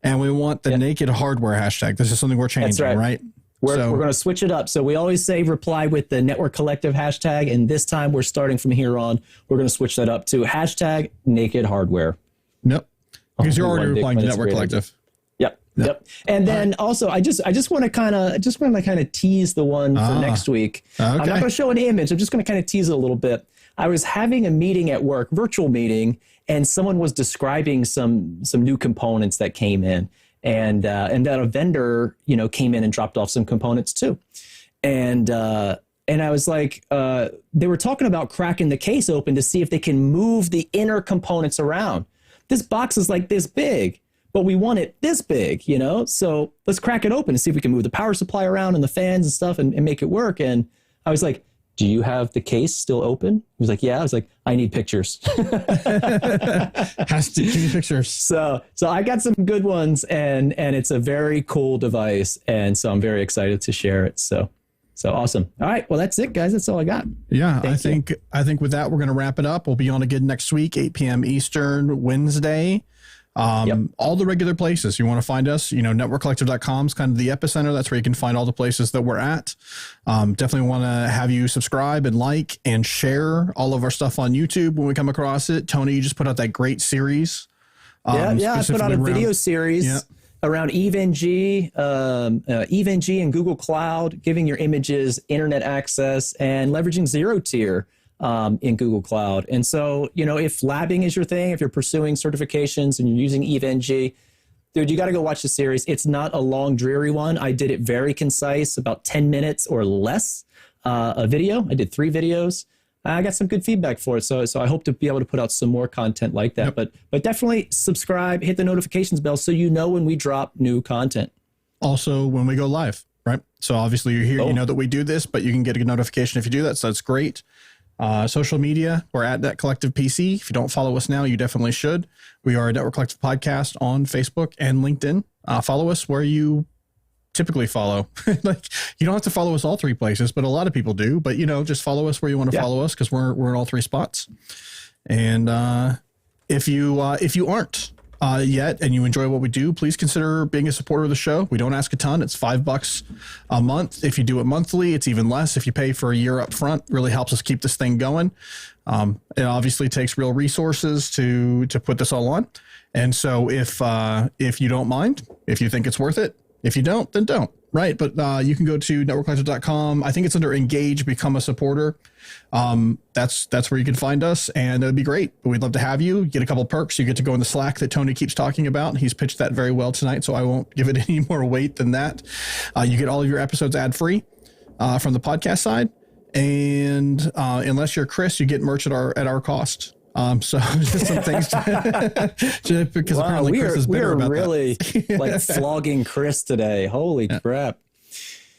And we want the Naked Hardware hashtag. This is something we're changing, right? We're going to switch it up. So we always say reply with the Network Collective hashtag. And this time we're starting from here on. We're going to switch that up to hashtag Naked Hardware. Nope. Because you're already replying to Network Collective. Yep. And then also, I just want to kind of tease the one for next week. Okay. I'm not going to show an image. I'm just going to kind of tease it a little bit. I was having a meeting at work, virtual meeting, and someone was describing some new components that came in. And that a vendor, came in and dropped off some components too. And I was like, they were talking about cracking the case open to see if they can move the inner components around. This box is like this big, but we want it this big, So let's crack it open and see if we can move the power supply around and the fans and stuff and make it work. And I was like, do you have the case still open? He was like, yeah. I was like, I need pictures. Has to give pictures. So I got some good ones, and it's a very cool device. And so I'm very excited to share it. So awesome. All right. Well, that's it, guys. That's all I got. Yeah. I think with that, we're going to wrap it up. We'll be on again next week, 8 p.m. Eastern, Wednesday. All the regular places you want to find us, networkcollective.com is kind of the epicenter. That's where you can find all the places that we're at. Definitely want to have you subscribe and like and share all of our stuff on YouTube when we come across it. Tony, you just put out that great series. I put out a video series around EVE-NG and Google Cloud, giving your images internet access and leveraging zero tier in Google Cloud. And so, if labbing is your thing, if you're pursuing certifications and you're using EVE-NG, Dude, you got to go watch the series. It's not a long, dreary one. I did it very concise, about 10 minutes or less. A video. I did 3 videos. I got some good feedback for it. So I hope to be able to put out some more content like that. Yep. But definitely subscribe, hit the notifications bell so you know when we drop new content. Also, when we go live, right? So obviously you're here, you know that we do this, but you can get a notification if you do that. So that's great. Social media, we're at Net Collective PC. If you don't follow us now, you definitely should. We are a Network Collective podcast on Facebook and LinkedIn. Follow us where you typically follow. Like, you don't have to follow us all 3 places, but a lot of people do. But, you know, just follow us where you want to follow us, because we're in all 3 spots. And if you aren't yet and you enjoy what we do, please consider being a supporter of the show. We don't ask a ton. It's $5 a month. If you do it monthly, it's even less. If you pay for a year up front, really helps us keep this thing going. It obviously takes real resources to put this all on. And so if you don't mind, if you think it's worth it, if you don't, then don't. Right. But you can go to networkcollective.com. I think it's under Engage, become a supporter. That's where you can find us, and it'd be great. We'd love to have you. You get a couple perks. You get to go in the Slack that Tony keeps talking about. He's pitched that very well tonight, so I won't give it any more weight than that. You get all of your episodes ad-free from the podcast side. And unless you're Chris, you get merch at our cost. So just some things because apparently Chris is bitter about really like flogging Chris today. Holy crap.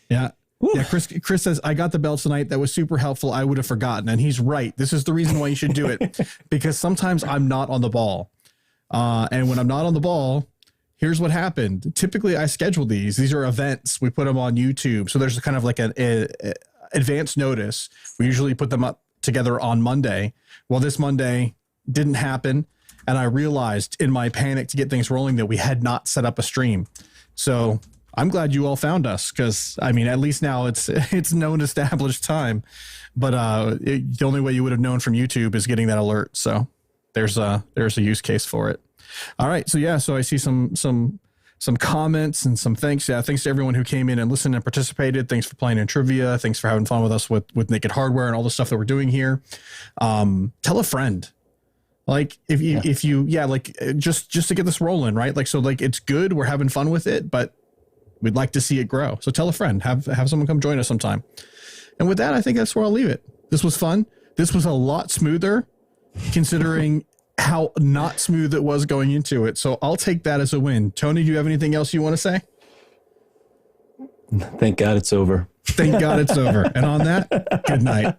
Yeah. Woo. Yeah. Chris says, I got the bell tonight. That was super helpful. I would have forgotten. And he's right. This is the reason why you should do it, because sometimes I'm not on the ball. And when I'm not on the ball, here's what happened. Typically I schedule these. These are events. We put them on YouTube. So there's kind of like an advance notice. We usually put them up together on Monday. Well, this Monday didn't happen, and I realized in my panic to get things rolling that we had not set up a stream. So I'm glad you all found us, because I mean, at least now it's known established time. But the only way you would have known from YouTube is getting that alert. So there's a use case for it. All right, so yeah, so I see some comments and some thanks. Yeah, thanks to everyone who came in and listened and participated. Thanks for playing in trivia. Thanks for having fun with us with Naked Hardware and all the stuff that we're doing here. Tell a friend. Like if you like just to get this rolling, right? Like, so like, it's good. We're having fun with it, but we'd like to see it grow. So tell a friend, have someone come join us sometime. And with that, I think that's where I'll leave it. This was fun. This was a lot smoother considering how not smooth it was going into it. So I'll take that as a win. Tony, do you have anything else you want to say? Thank God it's over. Thank God it's over. And on that, good night.